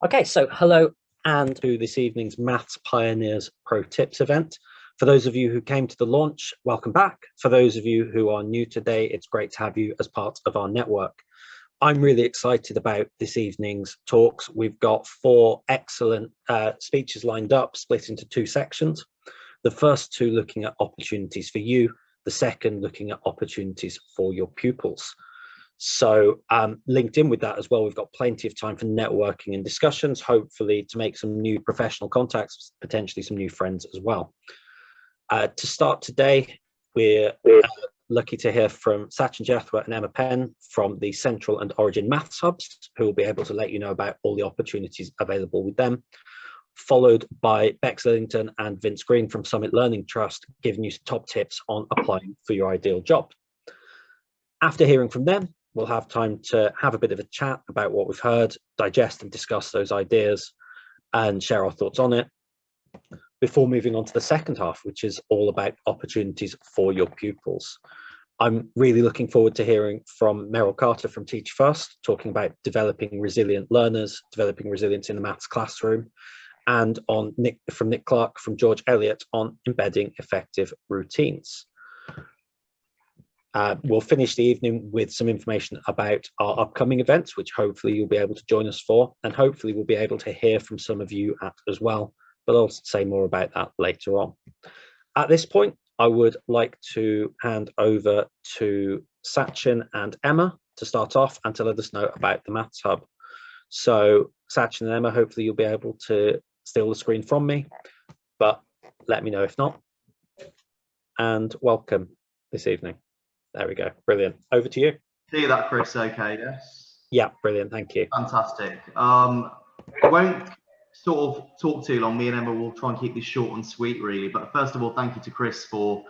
Okay, so hello and to this evening's Maths Pioneers Pro Tips event. For those of you who came to the launch, welcome back. For those of you who are new today, it's great to have you as part of our network. I'm really excited about this evening's talks. We've got four excellent speeches lined up, split into two sections. The first two looking at opportunities for you, the second looking at opportunities for your pupils. So linked in with that as well, we've got plenty of time for networking and discussions, hopefully to make some new professional contacts, potentially some new friends as well. To start today, we're lucky to hear from Sachin Jethwa and Emma Penn from the Central and Origin Maths Hubs, who will be able to let you know about all the opportunities available with them, followed by Bex Lillington and Vince Green from Summit Learning Trust, giving you some top tips on applying for your ideal job. After hearing from them, we'll have time to have a bit of a chat about what we've heard, digest and discuss those ideas and share our thoughts on it before moving on to the second half, which is all about opportunities for your pupils. I'm really looking forward to hearing from Meryl Carter from Teach First, talking about developing resilient learners, developing resilience in the maths classroom, and on Nick Clark from George Eliot on embedding effective routines. We'll finish the evening with some information about our upcoming events, which hopefully you'll be able to join us for, and hopefully we'll be able to hear from some of you at as well, but I'll say more about that later on. At this point, I would like to hand over to Sachin and Emma to start off and to let us know about the Maths Hub. So Sachin and Emma, hopefully you'll be able to steal the screen from me, but let me know if not. And welcome this evening. There we go. Brilliant. Over to you. See that, Chris? Okay, yes? Yeah, brilliant. Thank you. Fantastic. I won't sort of talk too long. Me and Emma will try and keep this short and sweet, really. But first of all, thank you to Chris for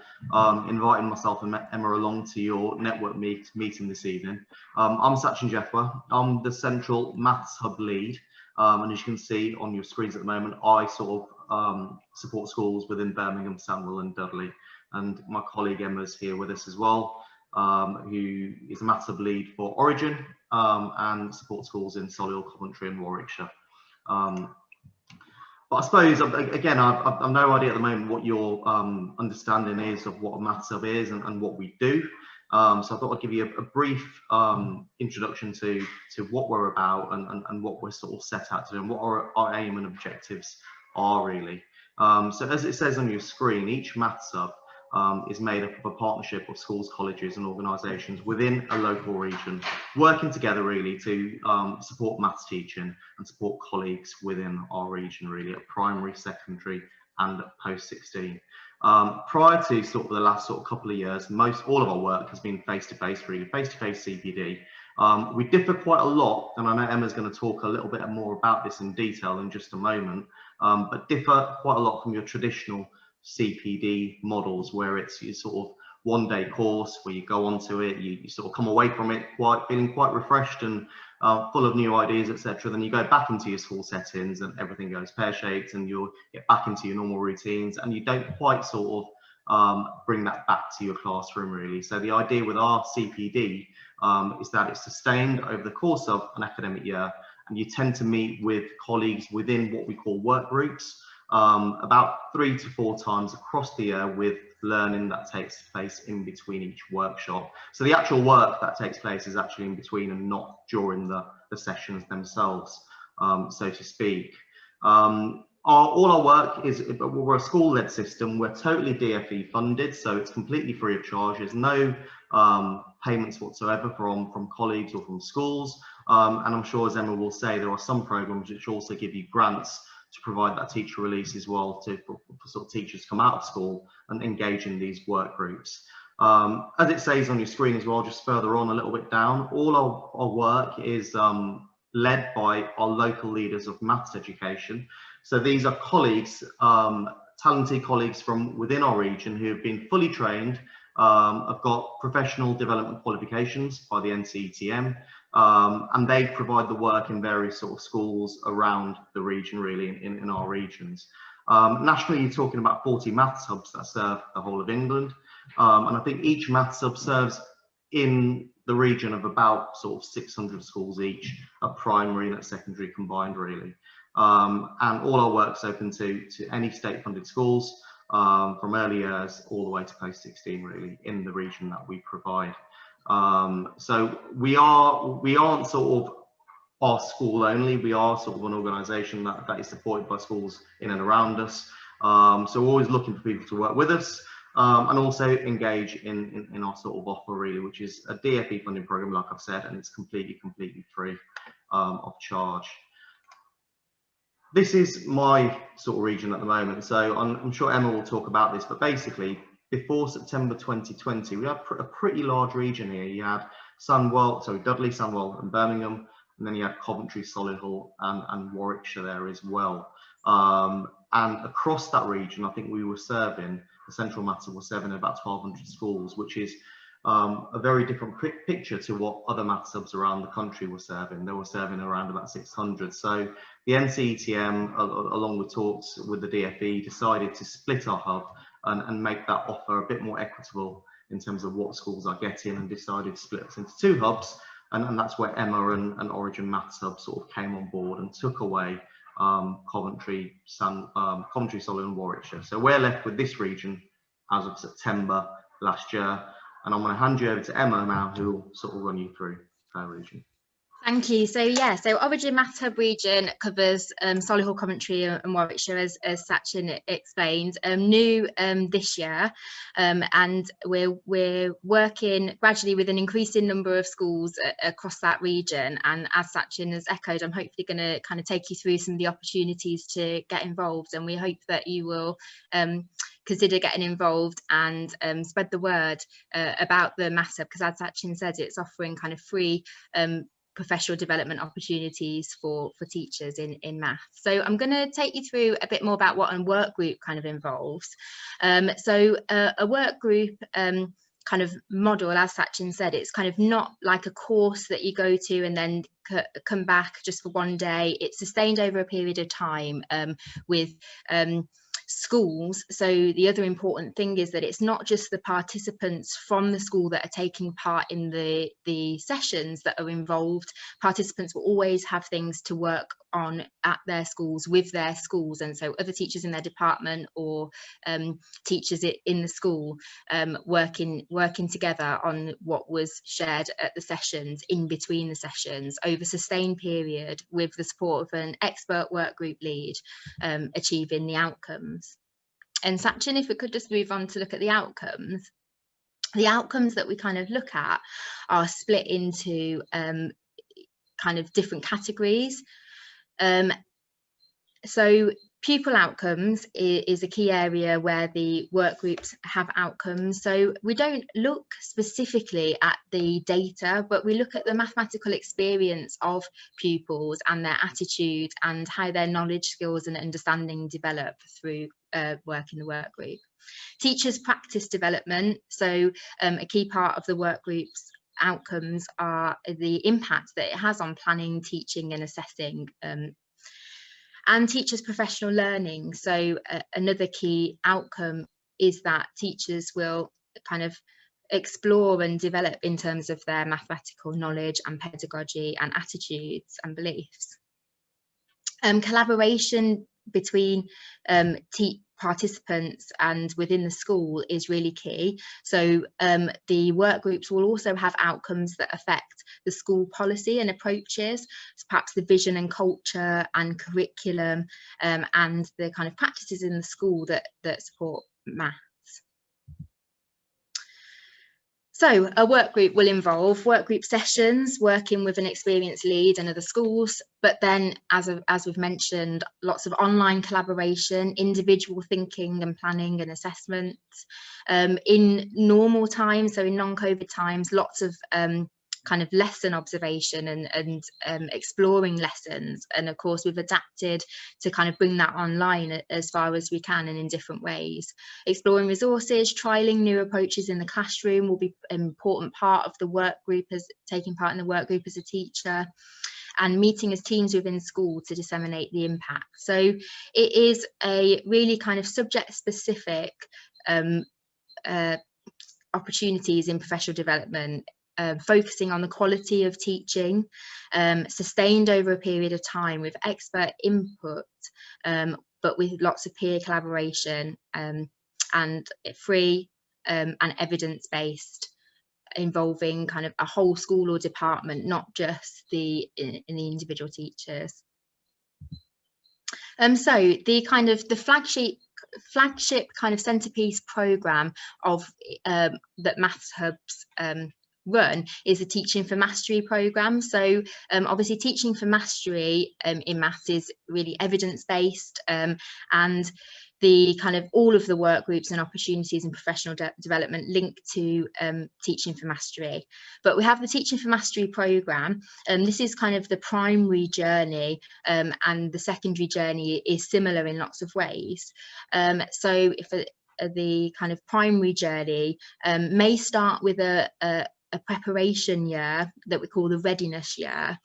inviting myself and Emma along to your network meeting this evening. I'm Sachin Jethwa. I'm the Central Maths Hub lead. And as you can see on your screens at the moment, I sort of support schools within Birmingham, Sandwell and Dudley. And my colleague Emma's here with us as well. Who is a Maths Hub lead for Origin and supports schools in Solihull, Coventry and Warwickshire. But I suppose, again, I've no idea at the moment what your understanding is of what a Maths Hub is and what we do. So I thought I'd give you a brief introduction to what we're about and what we're sort of set out to do and what our aim and objectives are really. So as it says on your screen, each Maths Hub is made up of a partnership of schools, colleges and organisations within a local region, working together really to support maths teaching and support colleagues within our region really at primary, secondary and post-16. Prior to sort of the last sort of couple of years, all of our work has been face-to-face really, face-to-face CPD. We differ quite a lot, and I know Emma's going to talk a little bit more about this in detail in just a moment, but differ quite a lot from your traditional CPD models where it's your sort of one-day course where you go onto it, you sort of come away from it feeling quite refreshed and full of new ideas, etc. Then you go back into your school settings and everything goes pear-shaped and you'll get back into your normal routines and you don't quite sort of bring that back to your classroom really. So the idea with our CPD is that it's sustained over the course of an academic year and you tend to meet with colleagues within what we call work groups about 3 to 4 times across the year with learning that takes place in between each workshop. So the actual work that takes place is actually in between and not during the sessions themselves, so to speak. All our work is, we're a school-led system, we're totally DFE funded, so it's completely free of charge. There's no payments whatsoever from colleagues or from schools. And I'm sure, as Emma will say, there are some programs which also give you grants to provide that teacher release as well for sort of teachers to come out of school and engage in these work groups. As it says on your screen as well, just further on a little bit down, all our work is led by our local leaders of maths education. So these are colleagues, talented colleagues from within our region who have been fully trained, have got professional development qualifications by the NCETM, and they provide the work in various sort of schools around the region really in our regions. Nationally, you're talking about 40 maths hubs that serve the whole of England, and I think each maths hub serves in the region of about sort of 600 schools each, at primary and at secondary combined, really. And all our work's open to any state-funded schools, from early years all the way to post-16, really, in the region that we provide. So we aren't sort of our school only. We are sort of an organisation that is supported by schools in and around us. So we're always looking for people to work with us, and also engage in our sort of offer, really, which is a DFE funding programme, like I've said, and it's completely free of charge. This is my sort of region at the moment, so I'm sure Emma will talk about this, but basically, before September 2020, we had a pretty large region here. You had Dudley, Sandwell and Birmingham, and then you had Coventry, Solihull and Warwickshire there as well. And across that region, I think we were serving, the Central Matter was serving about 1,200 schools, which is a very different picture to what other maths hubs around the country were serving. They were serving around about 600. So the NCETM, along with talks with the DFE, decided to split our hub and make that offer a bit more equitable in terms of what schools are getting, and decided to split us into 2 hubs. And that's where Emma and Origin Maths Hub sort of came on board and took away Coventry, Solihull and Warwickshire. So we're left with this region as of September last year. And I'm going to hand you over to Emma now, who will sort of run you through her region. Thank you. So Origin Maths Hub region covers Solihull, Coventry and Warwickshire, as Sachin explained. New this year, and we're working gradually with an increasing number of schools across that region. And as Sachin has echoed, I'm hopefully going to kind of take you through some of the opportunities to get involved, and we hope that you will consider getting involved and spread the word about the Maths Hub, because as Sachin said, it's offering kind of free professional development opportunities for teachers in maths. So I'm going to take you through a bit more about what a work group kind of involves. A work group kind of model, as Sachin said, it's kind of not like a course that you go to and then come back just for one day. It's sustained over a period of time with schools. So the other important thing is that it's not just the participants from the school that are taking part in the sessions that are involved. Participants will always have things to work on at their schools with their schools, and so other teachers in their department or teachers in the school working together on what was shared at the sessions, in between the sessions, over a sustained period, with the support of an expert work group lead, achieving the outcomes. And Sachin, if we could just move on to look at the outcomes. The outcomes that we kind of look at are split into kind of different categories. So pupil outcomes is a key area where the work groups have outcomes. So we don't look specifically at the data, but we look at the mathematical experience of pupils and their attitude and how their knowledge, skills and understanding develop through work in the work group. Teachers' practice development. So a key part of the work group's outcomes are the impact that it has on planning, teaching and assessing, and teachers' professional learning. So another key outcome is that teachers will kind of explore and develop in terms of their mathematical knowledge and pedagogy and attitudes and beliefs. Collaboration between participants and within the school is really key. So the work groups will also have outcomes that affect the school policy and approaches, so perhaps the vision and culture and curriculum, and the kind of practices in the school that support maths. So a work group will involve work group sessions, working with an experienced lead and other schools, but then as we've mentioned, lots of online collaboration, individual thinking and planning and assessment. In normal times, so in non-COVID times, lots of kind of lesson observation and exploring lessons, and of course we've adapted to kind of bring that online as far as we can and in different ways. Exploring resources, trialing new approaches in the classroom will be an important part of the work group, as taking part in the work group as a teacher, and meeting as teams within school to disseminate the impact. So it is a really kind of subject specific opportunities in professional development focusing on the quality of teaching, sustained over a period of time with expert input, but with lots of peer collaboration, and free and evidence-based, involving kind of a whole school or department, not just the individual teachers. So the flagship kind of centerpiece program of that Maths Hubs run is the Teaching for Mastery program. So obviously Teaching for Mastery in maths is really evidence-based, and the kind of all of the work groups and opportunities and professional development linked to Teaching for Mastery. But we have the Teaching for Mastery program, and this is kind of the primary journey, and the secondary journey is similar in lots of ways. So if the kind of primary journey may start with a preparation year that we call the readiness year,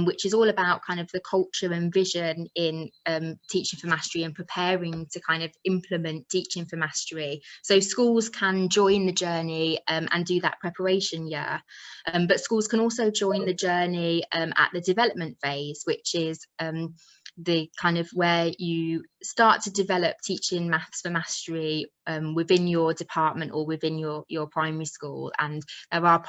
which is all about kind of the culture and vision in Teaching for Mastery and preparing to kind of implement Teaching for Mastery. So schools can join the journey and do that preparation year, but schools can also join the journey at the development phase, which is the kind of where you start to develop teaching Maths for Mastery within your department or within your primary school. And there are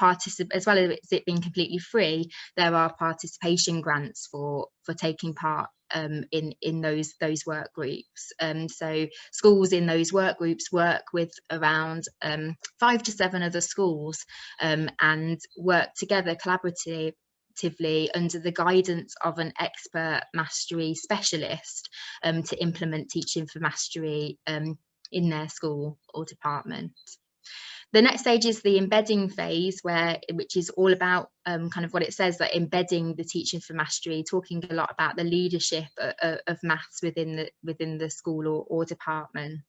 as well as it being completely free, there are participation grants for taking part in those work groups. So schools in those work groups work with around 5 to 7 other schools and work together collaboratively under the guidance of an expert mastery specialist to implement Teaching for Mastery in their school or department. The next stage is the embedding phase, which is all about kind of what it says, that embedding the Teaching for Mastery, talking a lot about the leadership of maths within the school or department.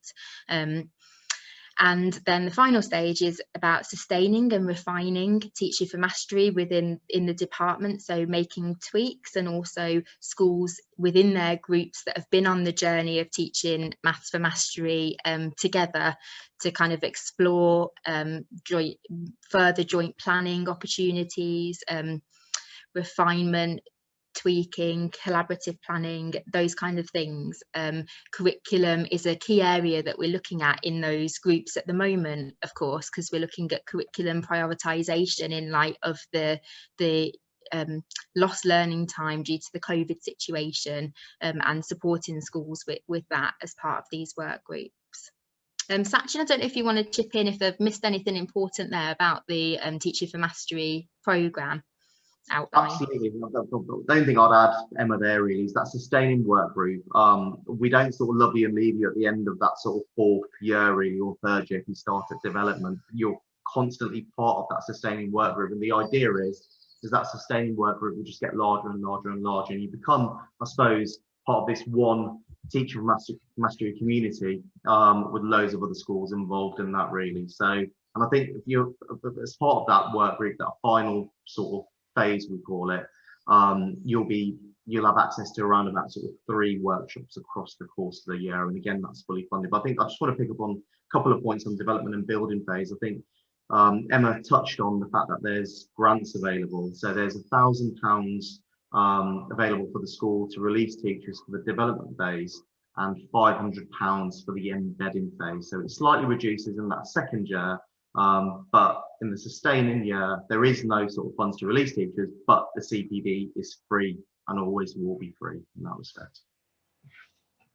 And then the final stage is about sustaining and refining Teaching for Mastery in the department, so making tweaks, and also schools within their groups that have been on the journey of teaching Maths for Mastery together to kind of explore further joint planning opportunities, refinement, tweaking, collaborative planning, those kind of things. Curriculum is a key area that we're looking at in those groups at the moment, of course, because we're looking at curriculum prioritization in light of the lost learning time due to the COVID situation, and supporting schools with that as part of these work groups. Sachin, I don't know if you want to chip in if I've missed anything important there about the Teaching for Mastery programme outline. Absolutely. The only thing I'd add, Emma, there really is that sustaining work group. We don't sort of love you and leave you at the end of that sort of 4th year really, or 3rd year if you start at development. You're constantly part of that sustaining work group, and the idea is that sustaining work group will just get larger and larger and larger, and you become, I suppose, part of this one Teaching for Mastery community with loads of other schools involved in that really. So, and I think if you're as part of that work group, that final sort of phase we call it, you'll have access to around about sort of 3 workshops across the course of the year, and again that's fully funded. But I think I just want to pick up on a couple of points on development and building phase. I think Emma touched on the fact that there's grants available, so there's £1,000 available for the school to release teachers for the development phase, and £500 for the embedding phase. So it slightly reduces in that 2nd year. But in the sustaining year, there is no sort of funds to release teachers, but the CPD is free and always will be free in that respect.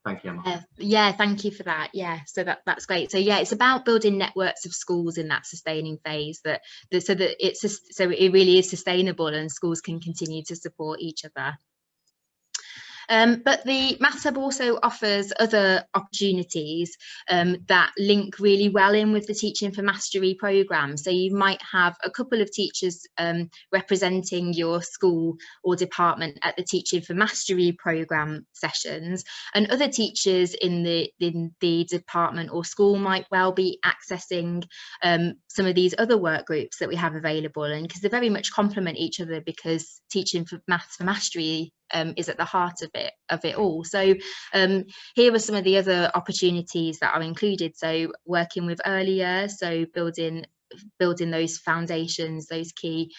Thank you, Emma. Yeah, thank you for that. Yeah, so that's great. So yeah, it's about building networks of schools in that sustaining phase so it really is sustainable and schools can continue to support each other. But the Maths Hub also offers other opportunities that link really well in with the Teaching for Mastery programme. So you might have a couple of teachers representing your school or department at the Teaching for Mastery programme sessions, and other teachers in the department or school might well be accessing some of these other work groups that we have available, and because they very much complement each other, because Teaching for Maths for Mastery is at the heart of it all. So here are some of the other opportunities that are included. So working with early years, so building building those foundations, those key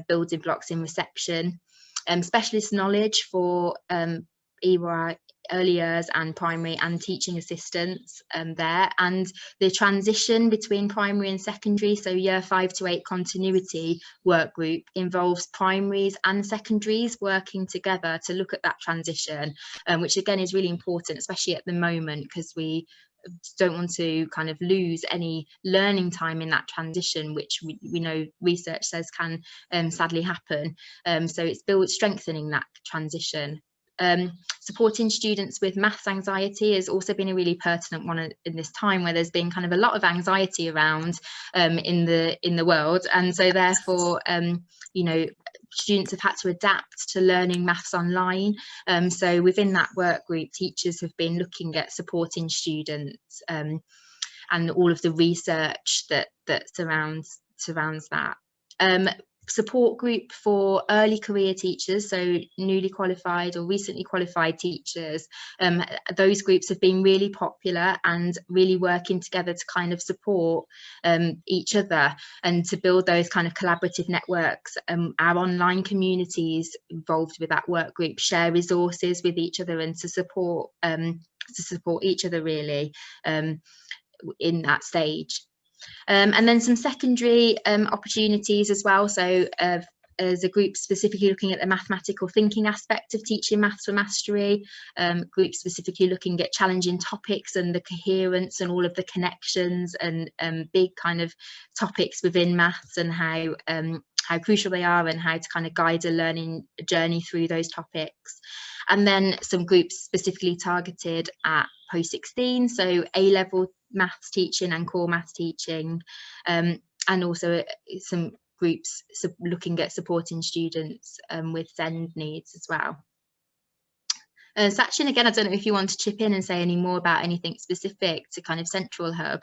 building blocks in reception. Specialist knowledge for EY, early years and primary and teaching assistants there, and the transition between primary and secondary, so year 5 to 8 continuity work group involves primaries and secondaries working together to look at that transition, which again is really important, especially at the moment, because we don't want to kind of lose any learning time in that transition, which we know research says can sadly happen. So it's strengthening that transition. Supporting students with maths anxiety has also been a really pertinent one in this time, where there's been kind of a lot of anxiety around in the world, and so therefore you know, students have had to adapt to learning maths online. So within that work group, teachers have been looking at supporting students and all of the research that surrounds that. Support group for early career teachers, so newly qualified or recently qualified teachers. Those groups have been really popular and really working together to kind of support each other and to build those kind of collaborative networks. Our online communities involved with that work group share resources with each other and to support each other really in that stage. And then some secondary opportunities as well. So as a group specifically looking at the mathematical thinking aspect of teaching maths for mastery, group specifically looking at challenging topics and the coherence and all of the connections and big kind of topics within maths and how crucial they are and how to kind of guide a learning journey through those topics. And then some groups specifically targeted at post-16, so A-level maths teaching and core maths teaching, and also some groups looking at supporting students with SEND needs as well. Sachin, again, I don't know if you want to chip in and say any more about anything specific to kind of Central Hub.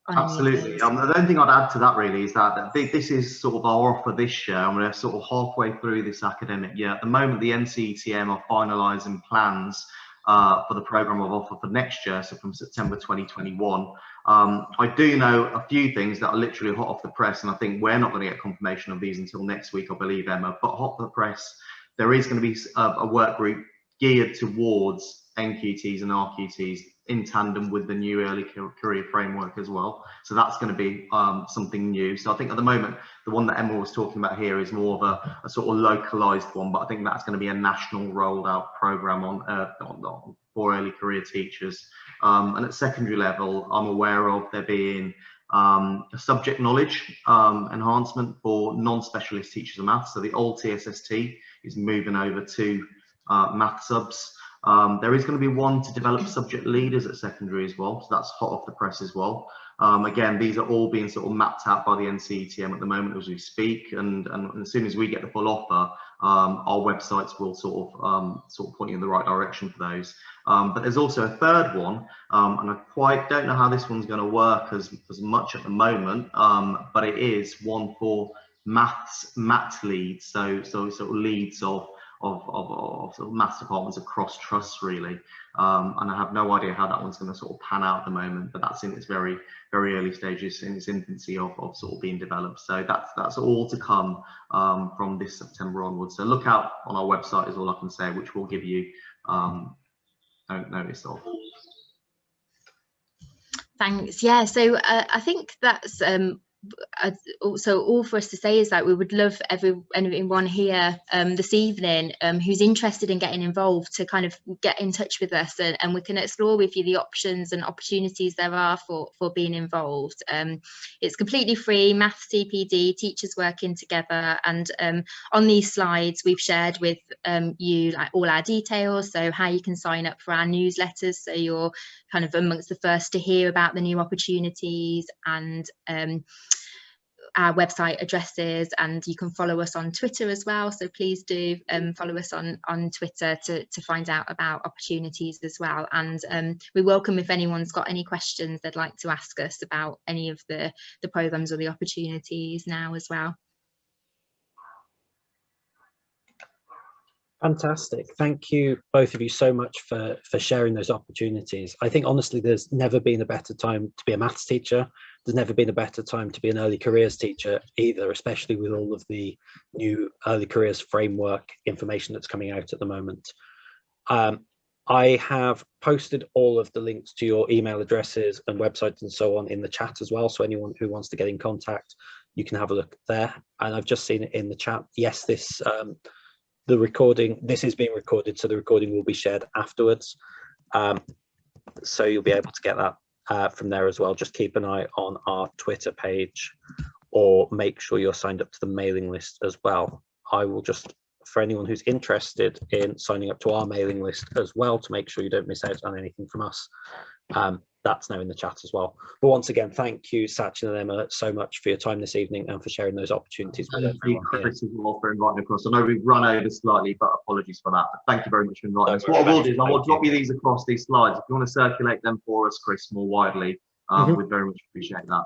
Absolutely. The only thing I'd add to that really is that this is sort of our offer this year, and we're sort of halfway through this academic year. At the moment, the NCETM are finalising plans for the programme of offer for next year, so from September 2021. I do know a few things that are literally hot off the press, and I think we're not going to get confirmation of these until next week, I believe, Emma, but hot off the press, there is going to be a work group geared towards NQTs and RQTs in tandem with the new early career framework as well. So that's going to be something new. So I think at the moment, the one that Emma was talking about here is more of a sort of localized one, but I think that's going to be a national rolled out program for early career teachers. And at secondary level, I'm aware of there being a subject knowledge enhancement for non-specialist teachers of maths. So the old TSST is moving over to math subs. There is going to be one to develop subject leaders at secondary as well, so that's hot off the press as well. Again, these are all being sort of mapped out by the NCETM at the moment as we speak, and as soon as we get the full offer, our websites will sort of point you in the right direction for those. But there's also a third one, and I quite don't know how this one's going to work as much at the moment, but it is one for maths leads, so sort of leads of sort of maths departments across trusts really, and I have no idea how that one's going to sort of pan out at the moment, but that's in its very early stages, in its infancy of sort of being developed. So that's all to come from this September onwards. So look out on our website is all I can say, which will give you notice of. Thanks. Yeah, so I think that's so all for us to say is that we would love anyone here this evening who's interested in getting involved to kind of get in touch with us, and we can explore with you the options and opportunities there are for being involved. It's completely free, Maths CPD, teachers working together, and on these slides we've shared with you like all our details, so how you can sign up for our newsletters so you're kind of amongst the first to hear about the new opportunities, and our website addresses, and you can follow us on Twitter as well, so please do follow us on Twitter to find out about opportunities as well. And we welcome if anyone's got any questions they'd like to ask us about any of the programs or the opportunities now as well. Fantastic. Thank you, both of you, so much for sharing those opportunities. I think, honestly, there's never been a better time to be a maths teacher. There's never been a better time to be an early careers teacher either, especially with all of the new early careers framework information that's coming out at the moment. I have posted all of the links to your email addresses and websites and so on in the chat as well. So anyone who wants to get in contact, you can have a look there. And I've just seen it in the chat. Yes, this is being recorded, so the recording will be shared afterwards. So you'll be able to get that from there as well. Just keep an eye on our Twitter page, or make sure you're signed up to the mailing list as well. I will just, for anyone who's interested in signing up to our mailing list as well, to make sure you don't miss out on anything from us, that's now in the chat as well. But once again, thank you, Sachin and Emma, so much for your time this evening and for sharing those opportunities with everyone here. Chris as well for inviting across. I know we've run over slightly, but apologies for that. But thank you very much for inviting us. What I will do is I will drop you these across these slides. If you want to circulate them for us, Chris, more widely, we'd very much appreciate that.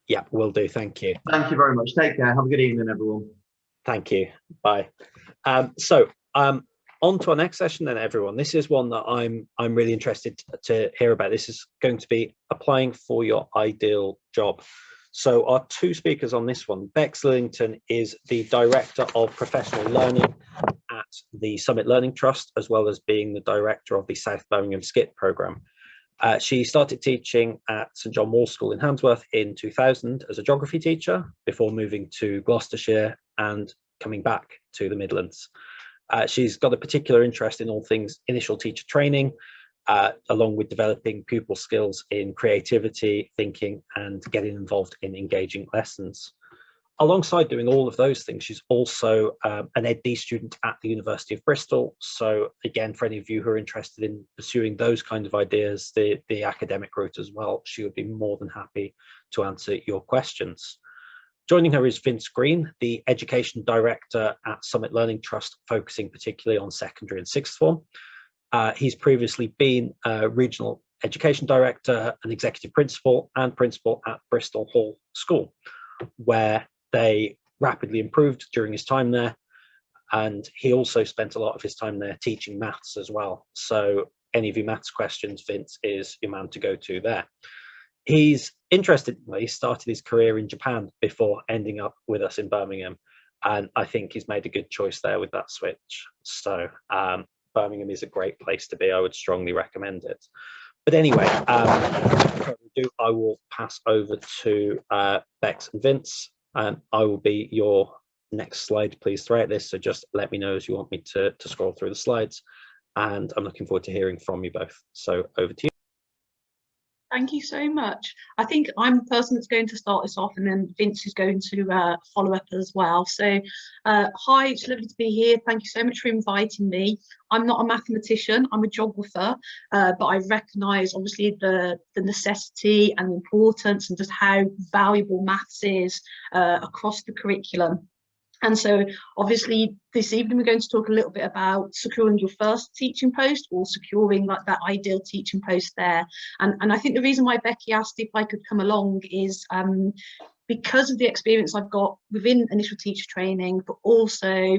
Yeah, will do. Thank you. Thank you very much. Take care. Have a good evening, everyone. Thank you. Bye. On to our next session then, everyone. This is one that I'm really interested to hear about. This is going to be applying for your ideal job. So our two speakers on this one, Bex Lillington is the Director of Professional Learning at the Summit Learning Trust, as well as being the Director of the South Birmingham SCIT programme. She started teaching at St John Moore School in Handsworth in 2000 as a geography teacher, before moving to Gloucestershire and coming back to the Midlands. She's got a particular interest in all things initial teacher training, along with developing pupil skills in creativity, thinking, and getting involved in engaging lessons. Alongside doing all of those things, she's also an Ed.D. student at the University of Bristol. So again, for any of you who are interested in pursuing those kind of ideas, the academic route as well, she would be more than happy to answer your questions. Joining her is Vince Green, the Education Director at Summit Learning Trust, focusing particularly on secondary and sixth form. He's previously been a Regional Education Director, an Executive Principal, and Principal at Bristol Hall School, where they rapidly improved during his time there. And he also spent a lot of his time there teaching maths as well. So any of your maths questions, Vince is your man to go to there. He's interestingly started his career in Japan before ending up with us in Birmingham, and I think he's made a good choice there with that switch. So Birmingham is a great place to be. I would strongly recommend it. But anyway, I will pass over to Bex and Vince, and I will be your next slide, please, throughout this. So just let me know as you want me to scroll through the slides, and I'm looking forward to hearing from you both. So over to you. Thank you so much. I think I'm the person that's going to start this off, and then Vince is going to follow up as well. So hi, it's lovely to be here. Thank you so much for inviting me. I'm not a mathematician, I'm a geographer, but I recognise obviously the necessity and the importance and just how valuable maths is across the curriculum. And so obviously this evening we're going to talk a little bit about securing your first teaching post, or securing like that ideal teaching post there. And I think the reason why Becky asked if I could come along is because of the experience I've got within initial teacher training, but also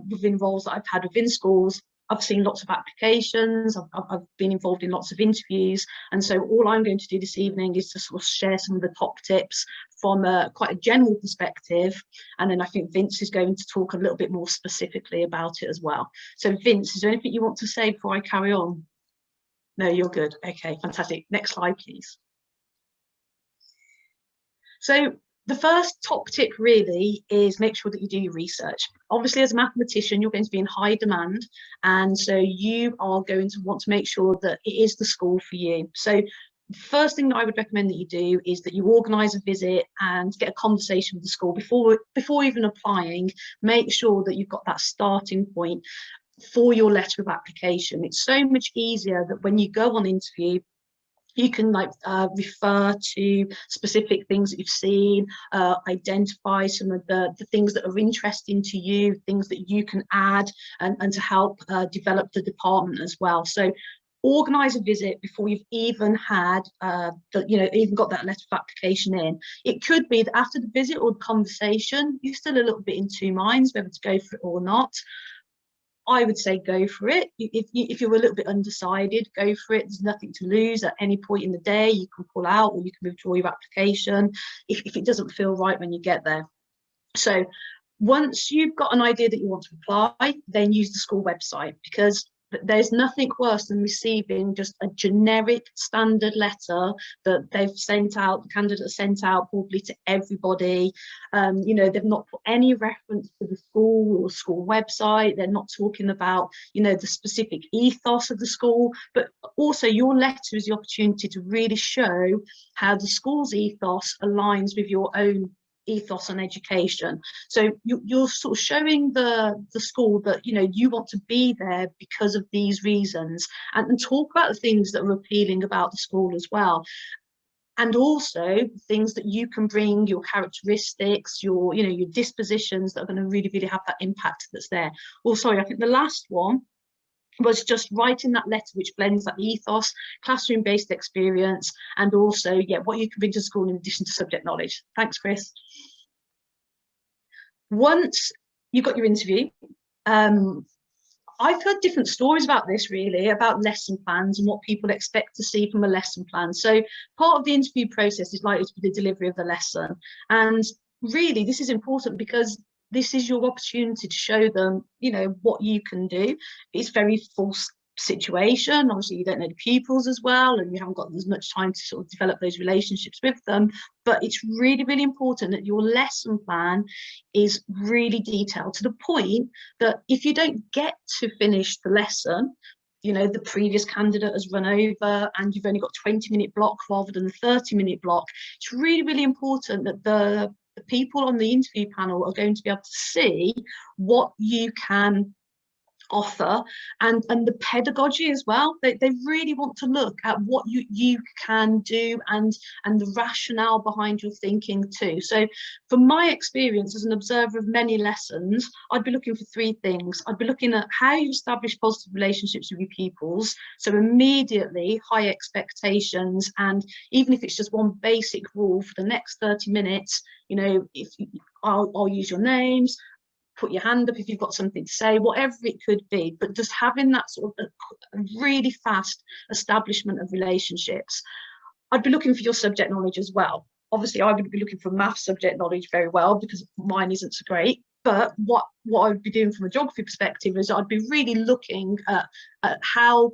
within roles that I've had within schools. I've seen lots of applications, I've been involved in lots of interviews, and so all I'm going to do this evening is to sort of share some of the top tips from quite a general perspective, and then I think Vince is going to talk a little bit more specifically about it as well. So Vince, is there anything you want to say before I carry on? No, you're good. Okay, fantastic. Next slide, please. So the first top tip really is make sure that you do your research. Obviously, as a mathematician, you're going to be in high demand, and so you are going to want to make sure that it is the school for you. So the first thing that I would recommend that you do is that you organise a visit and get a conversation with the school before even applying. Make sure that you've got that starting point for your letter of application. It's so much easier that when you go on interview, you can refer to specific things that you've seen, identify some of the things that are interesting to you, things that you can add and to help develop the department as well. So organise a visit before you've even had even got that letter of application in. It could be that after the visit or the conversation, you're still a little bit in two minds whether to go for it or not. I would say go for it. If you're a little bit undecided, go for it. There's nothing to lose. At any point in the day, you can pull out or you can withdraw your application if it doesn't feel right when you get there. So once you've got an idea that you want to apply, then use the school website, because there's nothing worse than receiving just a generic standard letter that they've sent out, the candidate sent out probably to everybody. You know, they've not put any reference to the school or school website. They're not talking about, you know, the specific ethos of the school, but also your letter is the opportunity to really show how the school's ethos aligns with your own ethos on education. So you're sort of showing the school that, you know, you want to be there because of these reasons, and talk about the things that are appealing about the school as well, and also things that you can bring, your characteristics, your, you know, your dispositions that are going to really have that impact that's there. Oh, sorry, I think the last one was just writing that letter which blends that ethos, classroom-based experience, and also, yeah, what you can bring to school in addition to subject knowledge. Thanks, Chris. Once you've got your interview, I've heard different stories about this, really, about lesson plans and what people expect to see from a lesson plan. So part of the interview process is likely to be the delivery of the lesson. And really, this is important because this is your opportunity to show them, you know, what you can do. It's very full situation. Obviously, you don't know the pupils as well, and you haven't got as much time to sort of develop those relationships with them. But it's really important that your lesson plan is really detailed, to the point that if you don't get to finish the lesson, you know, the previous candidate has run over and you've only got 20-minute block rather than the 30-minute block, it's really important that the people on the interview panel are going to be able to see what you can offer, and the pedagogy as well. They really want to look at what you can do and the rationale behind your thinking too. So from my experience as an observer of many lessons, I'd be looking for three things. I'd be looking at how you establish positive relationships with your pupils, so immediately high expectations, and even if it's just one basic rule for the next 30 minutes, you know, if I'll use your names, put your hand up if you've got something to say, whatever it could be, but just having that sort of a really fast establishment of relationships. I'd be looking for your subject knowledge as well. Obviously, I would be looking for math subject knowledge very well, because mine isn't so great. But what I would be doing from a geography perspective is I'd be really looking at how,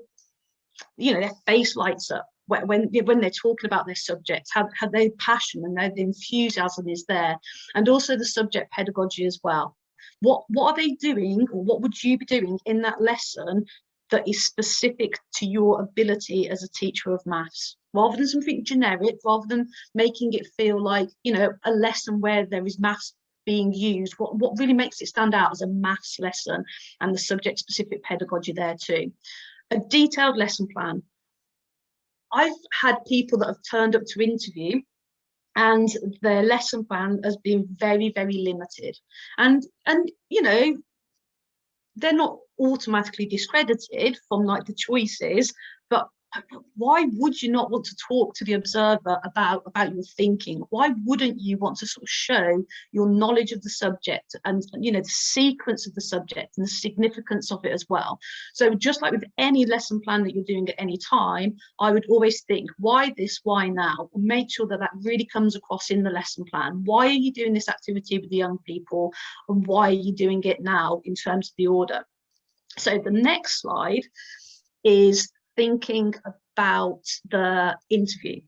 you know, their face lights up when they're talking about their subjects, how their passion and their enthusiasm is there, and also the subject pedagogy as well. What are they doing, or what would you be doing in that lesson that is specific to your ability as a teacher of maths, rather than something generic, rather than making it feel like, you know, a lesson where there is maths being used. What really makes it stand out as a maths lesson, and the subject specific pedagogy there too. A detailed lesson plan. I've had people that have turned up to interview and their lesson plan has been very limited, and you know, they're not automatically discredited from like the choices, but why would you not want to talk to the observer about your thinking? Why wouldn't you want to sort of show your knowledge of the subject and, you know, the sequence of the subject and the significance of it as well? So just like with any lesson plan that you're doing at any time, I would always think, why this, why now? Make sure that that really comes across in the lesson plan. Why are you doing this activity with the young people, and why are you doing it now in terms of the order? So the next slide is thinking about the interview.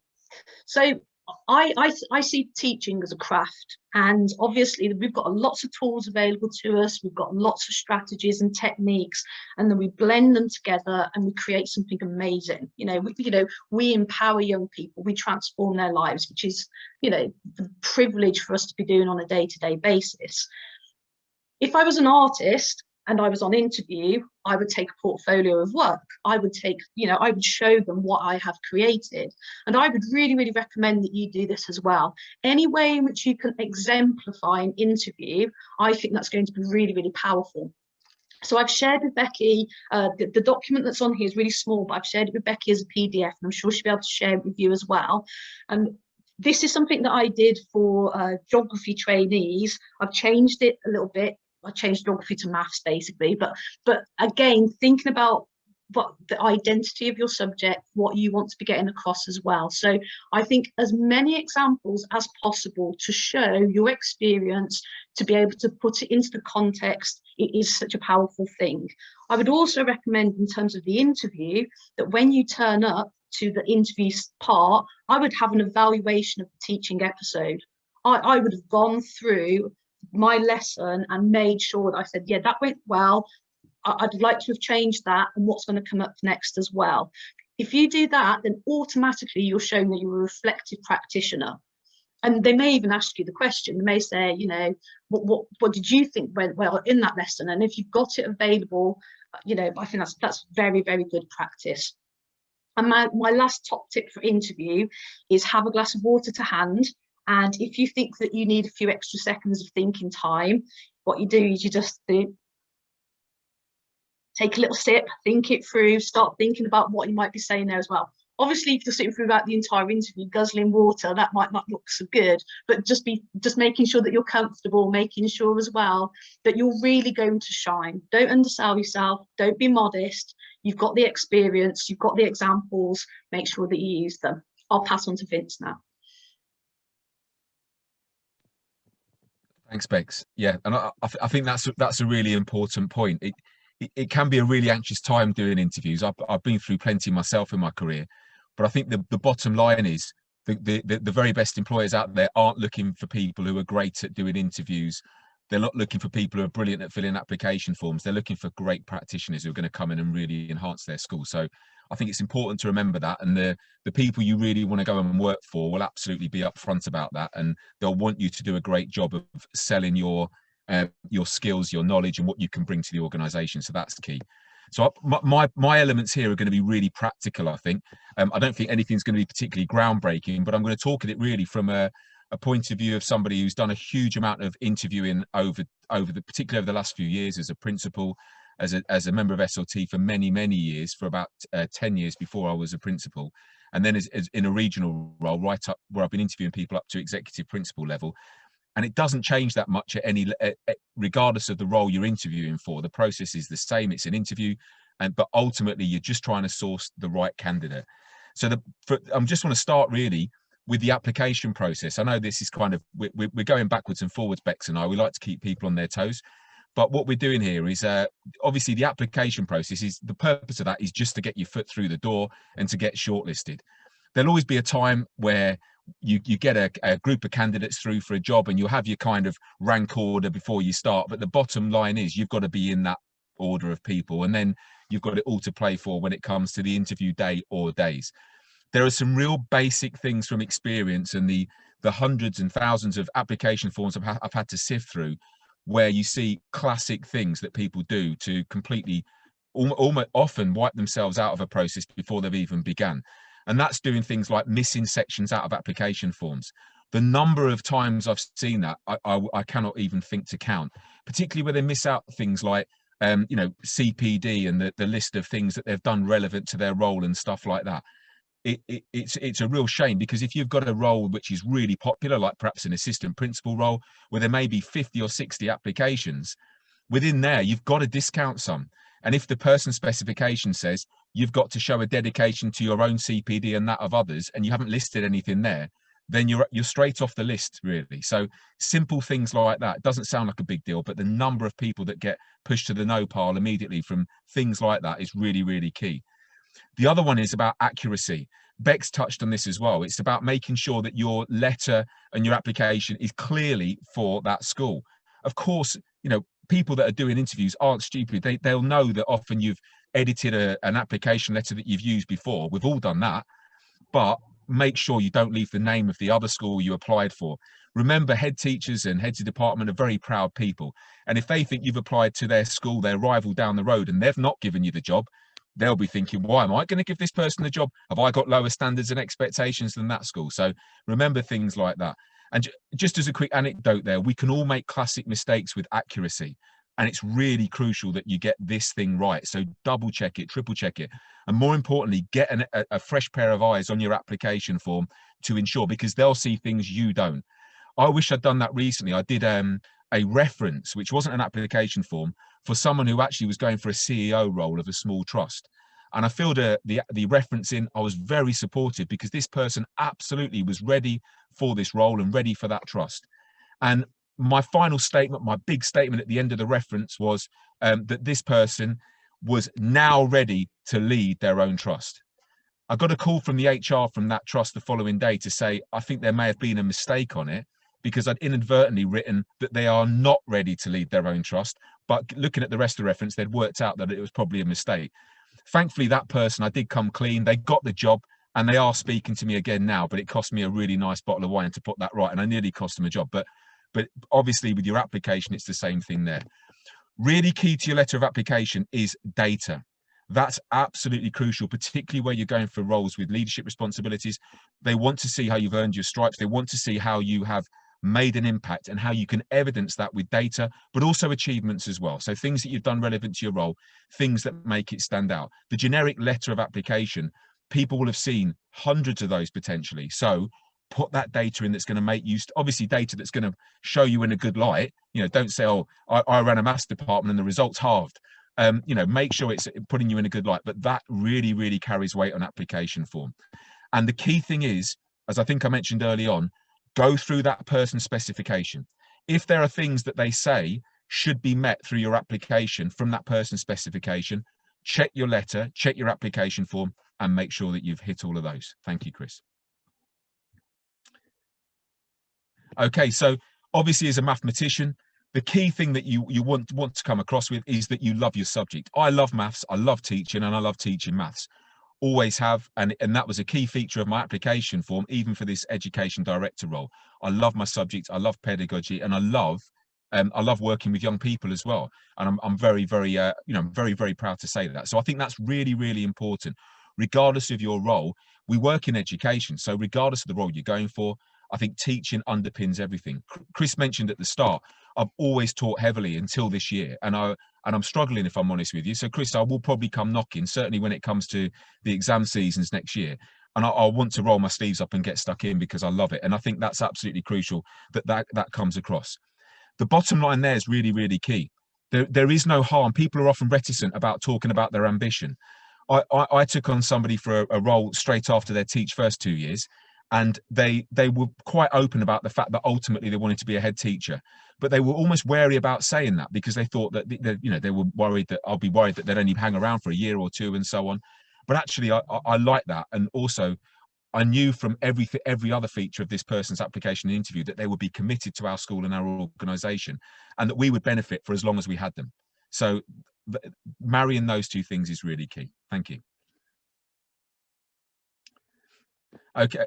So I see teaching as a craft, and obviously we've got lots of tools available to us, we've got lots of strategies and techniques, and then we blend them together and we create something amazing. We empower young people, we transform their lives, which is, you know, the privilege for us to be doing on a day-to-day basis. If I was an artist and I was on interview, I would take a portfolio of work. I would show them what I have created. And I would really recommend that you do this as well. Any way in which you can exemplify an interview, I think that's going to be really powerful. So I've shared with Becky, the document that's on here is really small, but I've shared it with Becky as a PDF, and I'm sure she'll be able to share it with you as well. And this is something that I did for geography trainees. I've changed it a little bit. I changed geography to maths basically, but again, thinking about what the identity of your subject, what you want to be getting across as well. So I think as many examples as possible to show your experience, to be able to put it into the context, it is such a powerful thing. I would also recommend in terms of the interview that when you turn up to the interview part, I would have an evaluation of the teaching episode. I would have gone through my lesson and made sure that I said, yeah, that went well. I'd like to have changed that, and what's going to come up next as well. If you do that, then automatically you're showing that you're a reflective practitioner. And they may even ask you the question. They may say, you know, what did you think went well in that lesson? And if you've got it available, you know, I think that's very, very good practice. And my last top tip for interview is have a glass of water to hand. And if you think that you need a few extra seconds of thinking time, what you do is you just take a little sip, think it through, start thinking about what you might be saying there as well. Obviously, if you're sitting throughout the entire interview guzzling water, that might not look so good, but just making sure that you're comfortable, making sure as well that you're really going to shine. Don't undersell yourself, don't be modest. You've got the experience, you've got the examples, make sure that you use them. I'll pass on to Vince now. Thanks, Bex. Yeah, and I think that's a really important point. It can be a really anxious time doing interviews. I've been through plenty myself in my career, but I think the bottom line is the very best employers out there aren't looking for people who are great at doing interviews. They're not looking for people who are brilliant at filling application forms. They're looking for great practitioners who are going to come in and really enhance their school. So I think it's important to remember that, and the people you really want to go and work for will absolutely be upfront about that, and they'll want you to do a great job of selling your skills, your knowledge, and what you can bring to the organization. So that's key. So my elements here are going to be really practical, I think. I don't think anything's going to be particularly groundbreaking, but I'm going to talk at it really from a point of view of somebody who's done a huge amount of interviewing particularly over the last few years as a principal, as a member of SLT for many years, for about 10 years before I was a principal, and then as in a regional role right up where I've been interviewing people up to executive principal level. And it doesn't change that much regardless of the role you're interviewing for. The process is the same. It's an interview, but ultimately you're just trying to source the right candidate. So I'm just want to start really with the application process. I know this is kind of, we're going backwards and forwards, Bex and I. We like to keep people on their toes. But what we're doing here is obviously the application process is, the purpose of that is just to get your foot through the door and to get shortlisted. There'll always be a time where you get a group of candidates through for a job, and you'll have your kind of rank order before you start. But the bottom line is you've got to be in that order of people, and then you've got it all to play for when it comes to the interview day or days. There are some real basic things from experience and the hundreds and thousands of application forms I've had to sift through, where you see classic things that people do to completely, almost often wipe themselves out of a process before they've even begun. And that's doing things like missing sections out of application forms. The number of times I've seen that, I cannot even think to count, particularly where they miss out things like, you know, CPD and the list of things that they've done relevant to their role and stuff like that. It's a real shame, because if you've got a role which is really popular, like perhaps an assistant principal role, where there may be 50 or 60 applications, within there, you've got to discount some. And if the person specification says you've got to show a dedication to your own CPD and that of others, and you haven't listed anything there, then you're straight off the list, really. So simple things like that, it doesn't sound like a big deal, but the number of people that get pushed to the no pile immediately from things like that is really, really key. The other one is about accuracy. Bex touched on this as well. It's about making sure that your letter and your application is clearly for that school. Of course, you know, people that are doing interviews aren't stupid. They'll know that often you've edited an application letter that you've used before. We've all done that. But make sure you don't leave the name of the other school you applied for. Remember, head teachers and heads of department are very proud people. And if they think you've applied to their school, their rival down the road, and they've not given you the job, they'll be thinking, why am I going to give this person the job? Have I got lower standards and expectations than that school? So remember things like that. And just as a quick anecdote there, we can all make classic mistakes with accuracy. And it's really crucial that you get this thing right. So double check it, triple check it. And more importantly, get a fresh pair of eyes on your application form to ensure, because they'll see things you don't. I wish I'd done that recently. I did a reference, which wasn't an application form, for someone who actually was going for a CEO role of a small trust. And I filled the reference in. I was very supportive because this person absolutely was ready for this role and ready for that trust. And my final statement, my big statement at the end of the reference was that this person was now ready to lead their own trust. I got a call from the HR from that trust the following day to say, I think there may have been a mistake on it because I'd inadvertently written that they are not ready to lead their own trust. But looking at the rest of the reference, they'd worked out that it was probably a mistake. Thankfully, that person, I did come clean. They got the job and they are speaking to me again now, but it cost me a really nice bottle of wine to put that right. And I nearly cost them a job. But obviously with your application, it's the same thing there. Really key to your letter of application is data. That's absolutely crucial, particularly where you're going for roles with leadership responsibilities. They want to see how you've earned your stripes. They want to see how you have made an impact and how you can evidence that with data, but also achievements as well. So things that you've done relevant to your role, things that make it stand out. The generic letter of application, people will have seen hundreds of those potentially. So put that data in that's going to make you, obviously data that's going to show you in a good light. You know, don't say, oh, I ran a maths department and the results halved. You know, make sure it's putting you in a good light, but that really, really carries weight on application form. And the key thing is, as I think I mentioned early on, go through that person's specification. If there are things that they say should be met through your application from that person's specification, check your letter, check your application form, and make sure that you've hit all of those. Thank you, Chris. Okay, so obviously as a mathematician, the key thing that you want to come across with is that you love your subject. I love maths, I love teaching, and I love teaching maths. Always have, and that was a key feature of my application form, even for this education director role. I love my subject, I love pedagogy, and I love working with young people as well. And I'm very, very, very proud to say that. So I think that's really, really important. Regardless of your role, we work in education. So regardless of the role you're going for, I think teaching underpins everything. Chris mentioned at the start, I've always taught heavily until this year, and I'm struggling, if I'm honest with you. So Chris, I will probably come knocking, certainly when it comes to the exam seasons next year. And I want to roll my sleeves up and get stuck in because I love it. And I think that's absolutely crucial that comes across. The bottom line there is really, really key. There is no harm. People are often reticent about talking about their ambition. I took on somebody for a role straight after their Teach First 2 years. And they were quite open about the fact that ultimately they wanted to be a head teacher, but they were almost wary about saying that because they thought that they were worried that I'll be worried that they'd only hang around for a year or two and so on. But actually, I like that, and also I knew from every other feature of this person's application and interview that they would be committed to our school and our organisation, and that we would benefit for as long as we had them. So marrying those two things is really key. Thank you. Okay.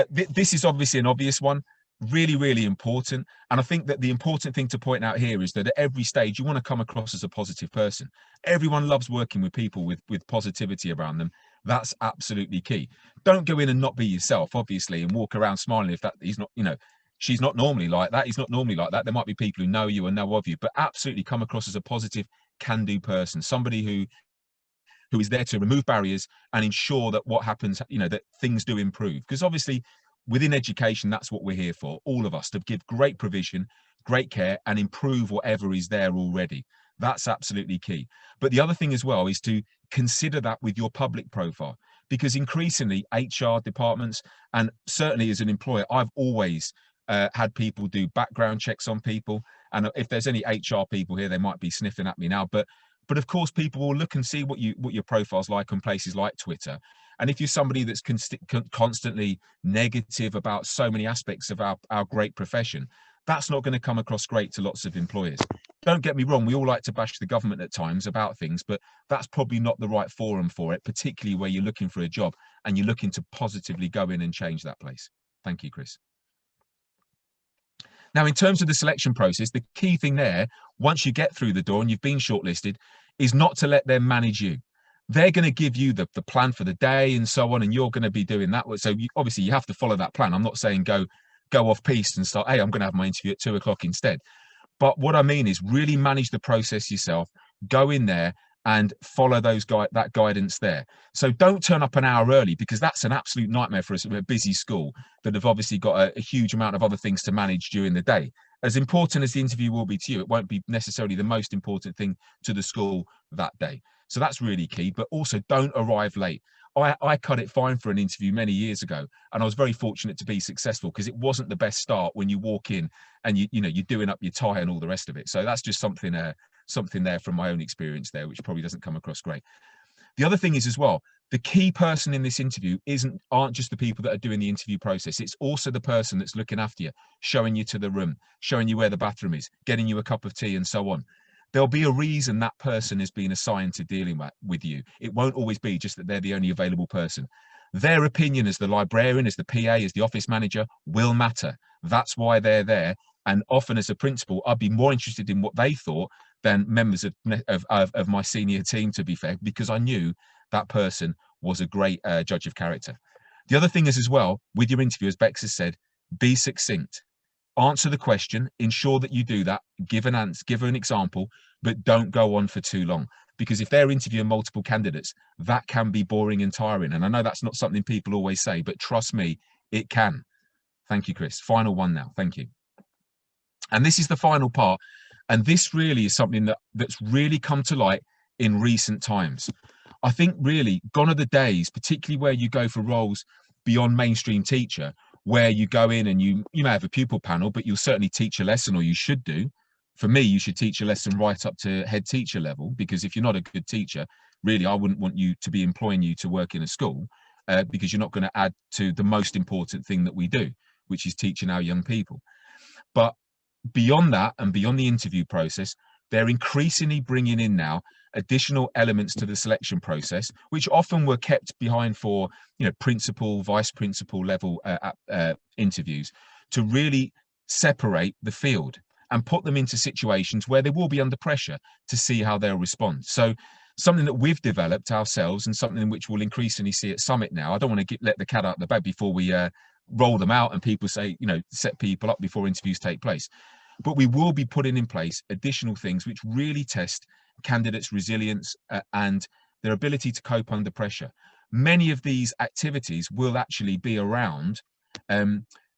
This is obviously an obvious one, really, really important. And I think that the important thing to point out here is that at every stage, you want to come across as a positive person. Everyone loves working with people with positivity around them. That's absolutely key. Don't go in and not be yourself, obviously, and walk around smiling if that he's not, she's not normally like that. He's not normally like that. There might be people who know you and know of you, but absolutely come across as a positive, can-do person, somebody who is there to remove barriers and ensure that what happens, that things do improve. Because obviously within education, that's what we're here for, all of us, to give great provision, great care, and improve whatever is there already. That's absolutely key. But the other thing as well is to consider that with your public profile, because increasingly HR departments, and certainly as an employer, I've always had people do background checks on people. And if there's any HR people here, they might be sniffing at me now, but of course, people will look and see what your profile's like on places like Twitter. And if you're somebody that's constantly negative about so many aspects of our great profession, that's not going to come across great to lots of employers. Don't get me wrong, we all like to bash the government at times about things, but that's probably not the right forum for it, particularly where you're looking for a job and you're looking to positively go in and change that place. Thank you, Chris. Now, in terms of the selection process, the key thing there, once you get through the door and you've been shortlisted, is not to let them manage you. They're going to give you the plan for the day and so on, and you're going to be doing that. So obviously you have to follow that plan. I'm not saying go off piste and start, hey, I'm going to have my interview at 2 o'clock instead. But what I mean is really manage the process yourself, go in there and follow that guidance there. So don't turn up an hour early, because that's an absolute nightmare for us at a busy school that have obviously got a huge amount of other things to manage during the day. As important as the interview will be to you, it won't be necessarily the most important thing to the school that day. So that's really key. But also, don't arrive late. I cut it fine for an interview many years ago, and I was very fortunate to be successful, because it wasn't the best start when you walk in and you're doing up your tie and all the rest of it. So that's just something there from my own experience there, which probably doesn't come across great. The other thing is as well, the key person in this interview aren't just the people that are doing the interview process. It's also the person that's looking after you, showing you to the room, showing you where the bathroom is, getting you a cup of tea, and so on. There'll be a reason that person has been assigned to dealing with you. It won't always be just that they're the only available person. Their opinion as the librarian, as the PA, as the office manager will matter. That's why they're there. And often as a principal, I'd be more interested in what they thought than members of my senior team, to be fair, because I knew that person was a great judge of character. The other thing is as well, with your interview, as Bex has said, be succinct. Answer the question, ensure that you do that, give an answer, give an example, but don't go on for too long. Because if they're interviewing multiple candidates, that can be boring and tiring. And I know that's not something people always say, but trust me, it can. Thank you, Chris. Final one now. Thank you. And this is the final part. And this really is something that's really come to light in recent times. I think really gone are the days, particularly where you go for roles beyond mainstream teacher, where you go in and you may have a pupil panel, but you'll certainly teach a lesson, or you should do. For me, you should teach a lesson right up to head teacher level, because if you're not a good teacher, really, I wouldn't want you to be employing you to work in a school, because you're not going to add to the most important thing that we do, which is teaching our young people. But beyond that, and beyond the interview process, they're increasingly bringing in now additional elements to the selection process, which often were kept behind for principal, vice principal level interviews, to really separate the field and put them into situations where they will be under pressure to see how they'll respond. So something that we've developed ourselves, and something which we'll increasingly see at Summit now. I don't want to let the cat out of the bag before we roll them out and people say, set people up before interviews take place. But we will be putting in place additional things which really test candidates' resilience and their ability to cope under pressure. Many of these activities will actually be around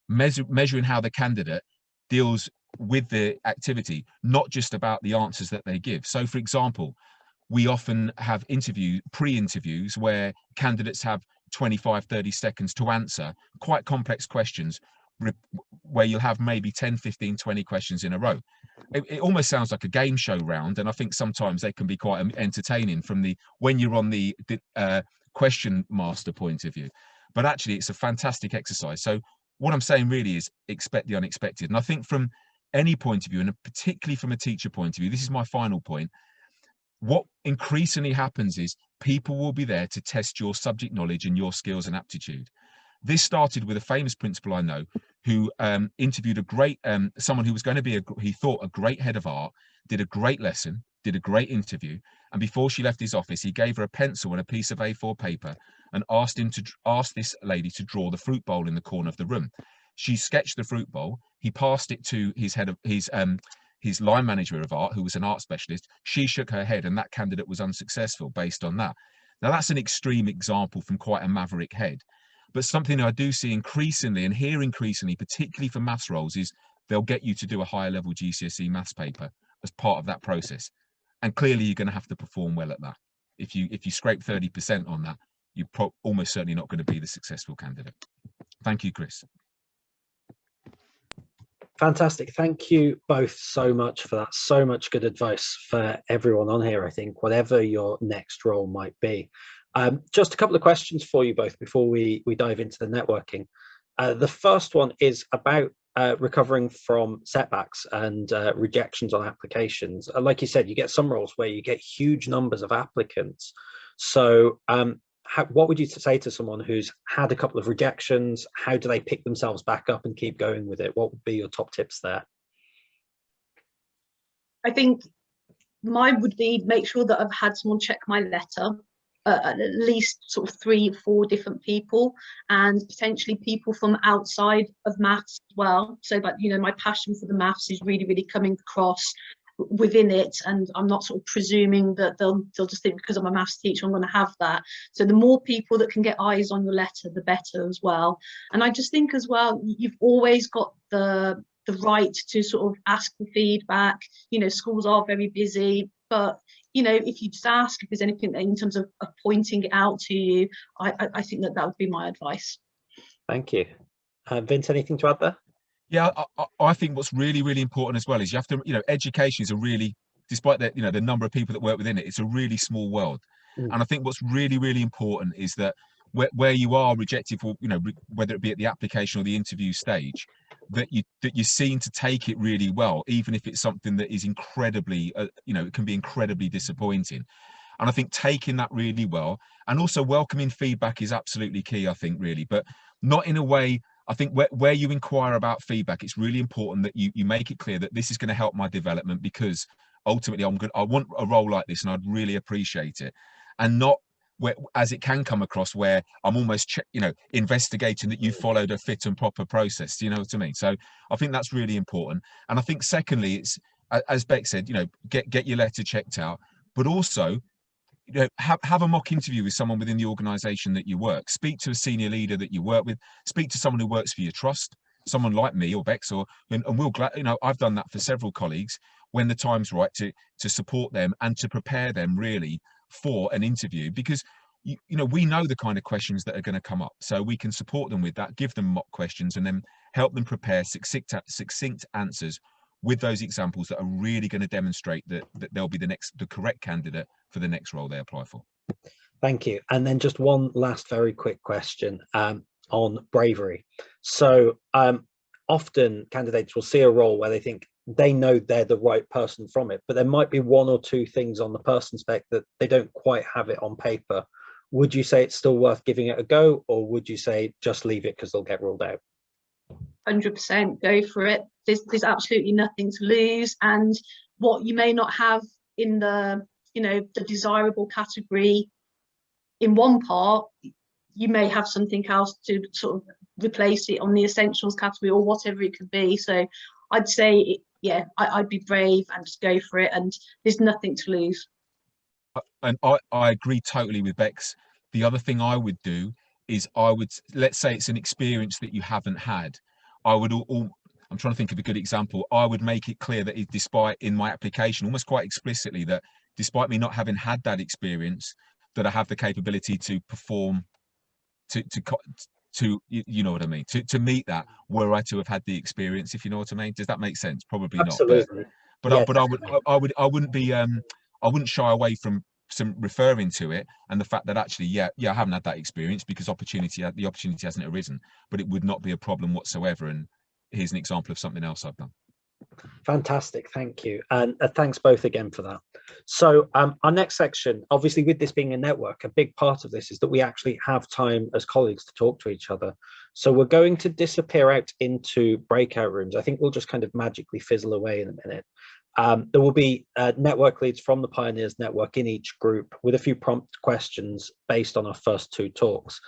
measuring how the candidate deals with the activity, not just about the answers that they give. So, for example, we often have pre-interviews where candidates have 25-30 seconds to answer quite complex questions, where you'll have maybe 10, 15, 20 questions in a row. It almost sounds like a game show round, and I think sometimes they can be quite entertaining when you're on the question master point of view. But actually, it's a fantastic exercise. So what I'm saying really is expect the unexpected. And I think from any point of view, and particularly from a teacher point of view, this is my final point. What increasingly happens is people will be there to test your subject knowledge and your skills and aptitude. This started with a famous principal I know who interviewed someone who was going to be he thought a great head of art, did a great lesson, did a great interview, and before she left his office, he gave her a pencil and a piece of A4 paper and asked this lady to draw the fruit bowl in the corner of the room. She sketched the fruit bowl. He passed it to his line manager of art, who was an art specialist. She shook her head, and that candidate was unsuccessful based on that. Now, that's an extreme example from quite a maverick head. But something I do see increasingly and hear increasingly, particularly for maths roles, is they'll get you to do a higher level GCSE maths paper as part of that process. And clearly you're going to have to perform well at that. If you scrape 30% on that, you're almost certainly not going to be the successful candidate. Thank you, Chris. Fantastic. Thank you both so much for that. So much good advice for everyone on here, I think, whatever your next role might be. Just a couple of questions for you both before we dive into the networking. The first one is about recovering from setbacks and rejections on applications. Like you said, you get some roles where you get huge numbers of applicants. So what would you say to someone who's had a couple of rejections? How do they pick themselves back up and keep going with it? What would be your top tips there? I think mine would be make sure that I've had someone check my letter, at least sort of 3 or 4 different people, and potentially people from outside of maths as well. So that, my passion for the maths is really, really coming across. within it, and I'm not sort of presuming that they'll just think because I'm a maths teacher I'm going to have that. So the more people that can get eyes on your letter, the better as well. And I just think as well, you've always got the right to sort of ask for feedback. You know, schools are very busy, but you know, if you just ask if there's anything in terms of pointing it out to you, I think that would be my advice. Thank you. Vince, anything to add there? Yeah, I think what's really, really important as well is you have to, you know, education is a really, despite that, you know, the number of people that work within it, it's a really small world. And I think what's really, really important is that where you are rejected for, you know, whether it be at the application or the interview stage, that you're seen to take it really well, even if it's something that is incredibly, you know, it can be incredibly disappointing. And I think taking that really well, and also welcoming feedback is absolutely key, I think, really, but not in a way. I think where you inquire about feedback, it's really important that you make it clear that this is going to help my development, because ultimately I want a role like this and I'd really appreciate it. And not where, as it can come across, where I'm almost, you know, investigating that you followed a fit and proper process. Do you know what I mean? So I think that's really important. And I think secondly, it's, as Beck said, you know, get your letter checked out, but also, you know, have a mock interview with someone within the organization that you work. Speak to a senior leader that you work with. Speak to someone who works for your trust, someone like me or Bex, and we'll, you know, I've done that for several colleagues when the time's right to support them and to prepare them really for an interview, because you know, we know the kind of questions that are going to come up, so we can support them with that, give them mock questions, and then help them prepare succinct answers with those examples that are really going to demonstrate that they'll be the correct candidate for the next role they apply for. Thank you. And then just one last very quick question on bravery. So often candidates will see a role where they think they know they're the right person from it, but there might be one or two things on the person spec that they don't quite have it on paper. Would you say it's still worth giving it a go, or would you say just leave it because they'll get ruled out? 100% go for it. There's absolutely nothing to lose, and what you may not have in the, you know, the desirable category in one part, you may have something else to sort of replace it on the essentials category or whatever it could be. So I'd say, yeah, I'd be brave and just go for it, and there's nothing to lose. And I agree totally with Bex. The other thing I would do is let's say it's an experience that you haven't had. I'm trying to think of a good example. I would make it clear that despite in my application, almost quite explicitly, that despite me not having had that experience, that I have the capability to perform, to you know what I mean, to meet that were I to have had the experience, if you know what I mean. Does that make sense? Probably Absolutely. not. But I wouldn't shy away from some referring to it, and the fact that actually, yeah, I haven't had that experience because the opportunity hasn't arisen, but it would not be a problem whatsoever. And here's an example of something else I've done. Fantastic, thank you, and thanks both again for that. So our next section, obviously with this being a network, a big part of this is that we actually have time as colleagues to talk to each other. So we're going to disappear out into breakout rooms. I think we'll just kind of magically fizzle away in a minute. There will be network leads from the PiOneers network in each group with a few prompt questions based on our first two talks.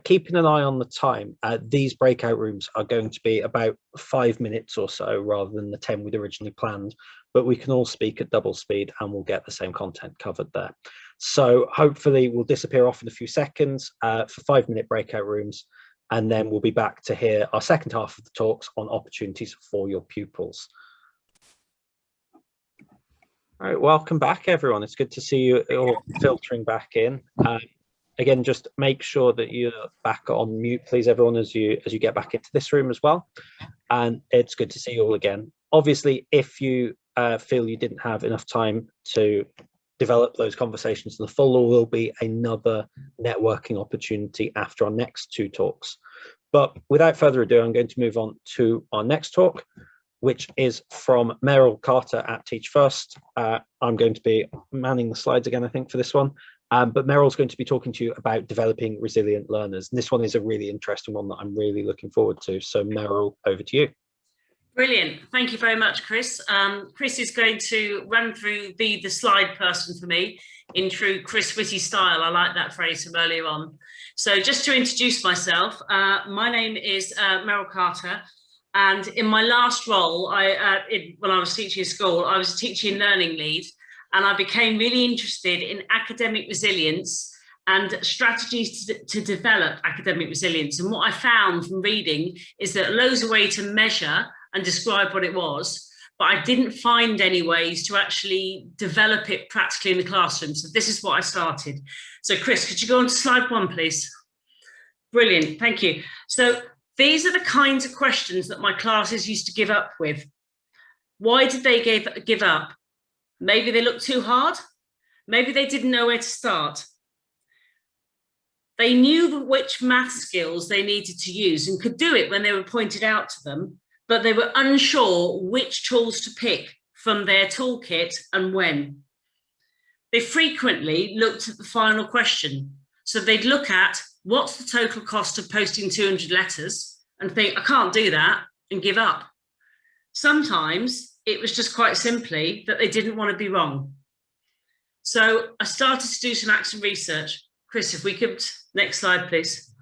Keeping an eye on the time, these breakout rooms are going to be about 5 minutes or so rather than the 10 we'd originally planned, but we can all speak at double speed and we'll get the same content covered there. So hopefully we'll disappear off in a few seconds for 5-minute breakout rooms, and then we'll be back to hear our second half of the talks on opportunities for your pupils. All right, welcome back everyone. It's good to see you all filtering back in. Again, just make sure that you're back on mute, please, everyone, as you get back into this room as well. And it's good to see you all again. Obviously, if you feel you didn't have enough time to develop those conversations to the full, there will be another networking opportunity after our next two talks. But without further ado, I'm going to move on to our next talk, which is from Meryl Carter at Teach First. I'm going to be manning the slides again, I think, for this one. But Meryl's going to be talking to you about developing resilient learners. And this one is a really interesting one that I'm really looking forward to. So Meryl, over to you. Brilliant. Thank you very much, Chris. Chris is going to run through, be the slide person for me in true Chris Whitty style. I like that phrase from earlier on. So just to introduce myself, my name is Meryl Carter, And in my last role, when I was teaching in school, I was a teaching learning lead, and I became really interested in academic resilience and strategies to develop academic resilience. And what I found from reading is that loads of ways to measure and describe what it was, but I didn't find any ways to actually develop it practically in the classroom. So this is what I started. So Chris, could you go on to slide 1, please? Brilliant, thank you. So these are the kinds of questions that my classes used to give up with. Why did they give up? Maybe they looked too hard. Maybe they didn't know where to start. They knew which math skills they needed to use and could do it when they were pointed out to them, but they were unsure which tools to pick from their toolkit and when. They frequently looked at the final question. So they'd look at what's the total cost of posting 200 letters and think, I can't do that, and give up. Sometimes it was just quite simply that they didn't want to be wrong. So I started to do some action research. Chris, if we could, next slide, please.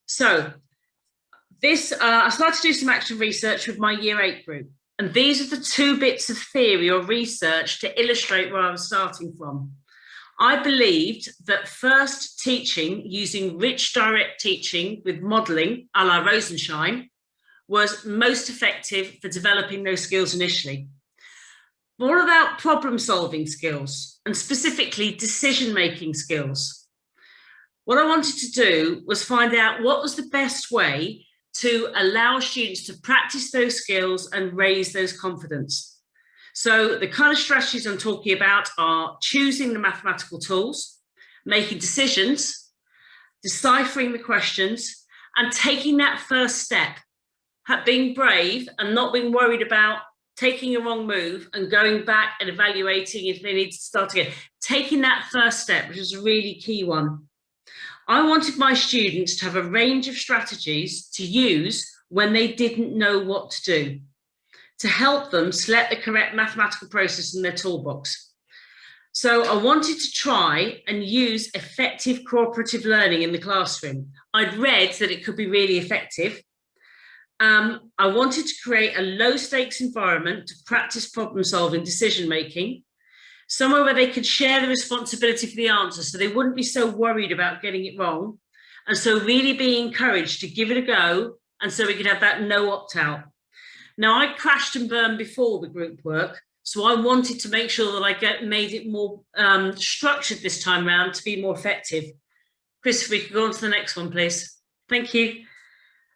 So this, I started to do some action research with my Year 8 group. And these are the 2 bits of theory or research to illustrate where I was starting from. I believed that first teaching using rich direct teaching with modelling a la Rosenshine was most effective for developing those skills initially. But what about problem solving skills and specifically decision-making skills? What I wanted to do was find out what was the best way to allow students to practice those skills and raise those confidence. So the kind of strategies I'm talking about are choosing the mathematical tools, making decisions, deciphering the questions, and taking that first step, being brave and not being worried about taking a wrong move and going back and evaluating if they need to start again. Taking that first step, which is a really key one. I wanted my students to have a range of strategies to use when they didn't know what to do, to help them select the correct mathematical process in their toolbox. So I wanted to try and use effective cooperative learning in the classroom. I'd read that it could be really effective. I wanted to create a low stakes environment to practice problem solving, decision making, somewhere where they could share the responsibility for the answer so they wouldn't be so worried about getting it wrong. And so really be encouraged to give it a go, and so we could have that no opt-out. Now, I crashed and burned before the group work, so I wanted to make sure that I made it more structured this time around to be more effective. Chris, if we could go on to the next one, please. Thank you.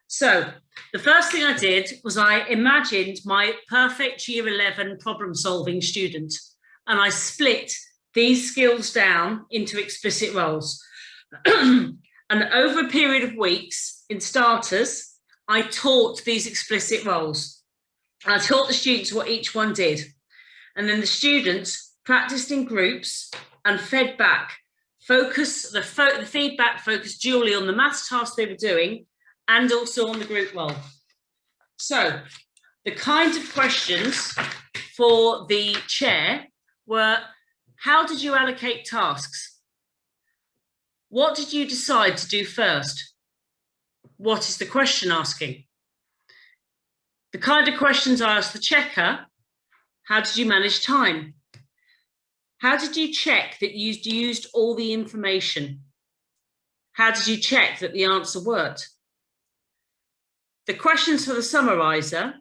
So the first thing I did was I imagined my perfect Year 11 problem-solving student, and I split these skills down into explicit roles. And over a period of weeks in starters, I taught these explicit roles. I taught the students what each one did. And then the students practiced in groups and fed back. The feedback focused dually on the maths task they were doing and also on the group role. So the kinds of questions for the chair were, how did you allocate tasks? What did you decide to do first? What is the question asking? The kind of questions I asked the checker: how did you manage time? How did you check that you used all the information? How did you check that the answer worked? The questions for the summariser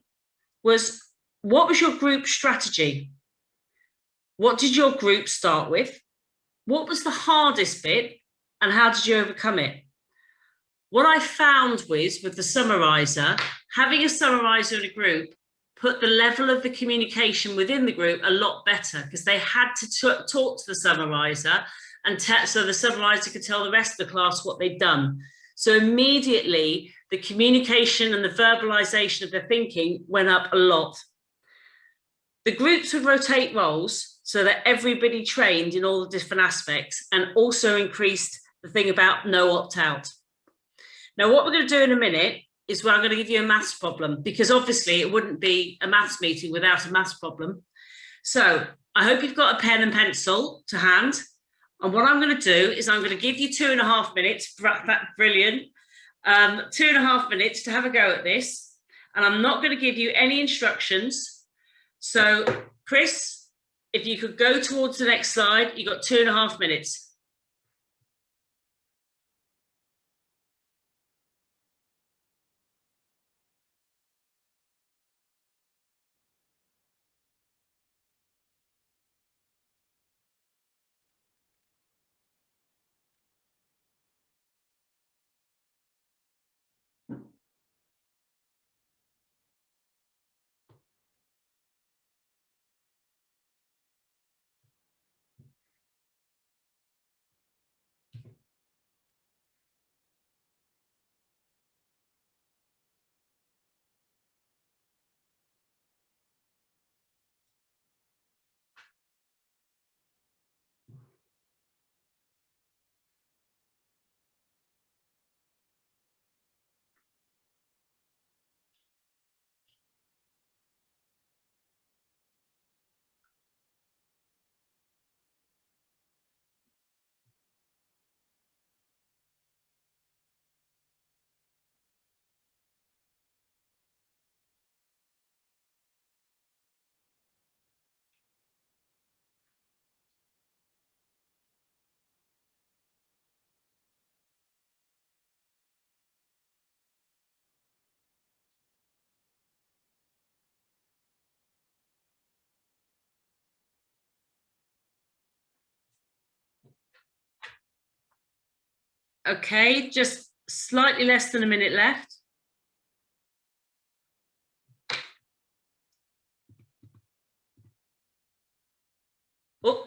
was, what was your group strategy? What did your group start with? What was the hardest bit? And how did you overcome it? What I found with the summariser, having a summariser in a group put the level of the communication within the group a lot better, because they had to talk to the summariser, and so the summariser could tell the rest of the class what they'd done. So immediately the communication and the verbalisation of their thinking went up a lot. The groups would rotate roles so that everybody trained in all the different aspects, and also increased the thing about no opt-out. Now, what we're going to do in a minute is I'm going to give you a maths problem, because obviously it wouldn't be a maths meeting without a maths problem. So I hope you've got a pen and pencil to hand. And what I'm going to do is I'm going to give you 2.5 minutes. Brilliant. 2.5 minutes to have a go at this. and I'm not going to give you any instructions. So, Chris, if you could go towards the next slide, you've got 2.5 minutes. Okay, just slightly less than a minute left. Oh,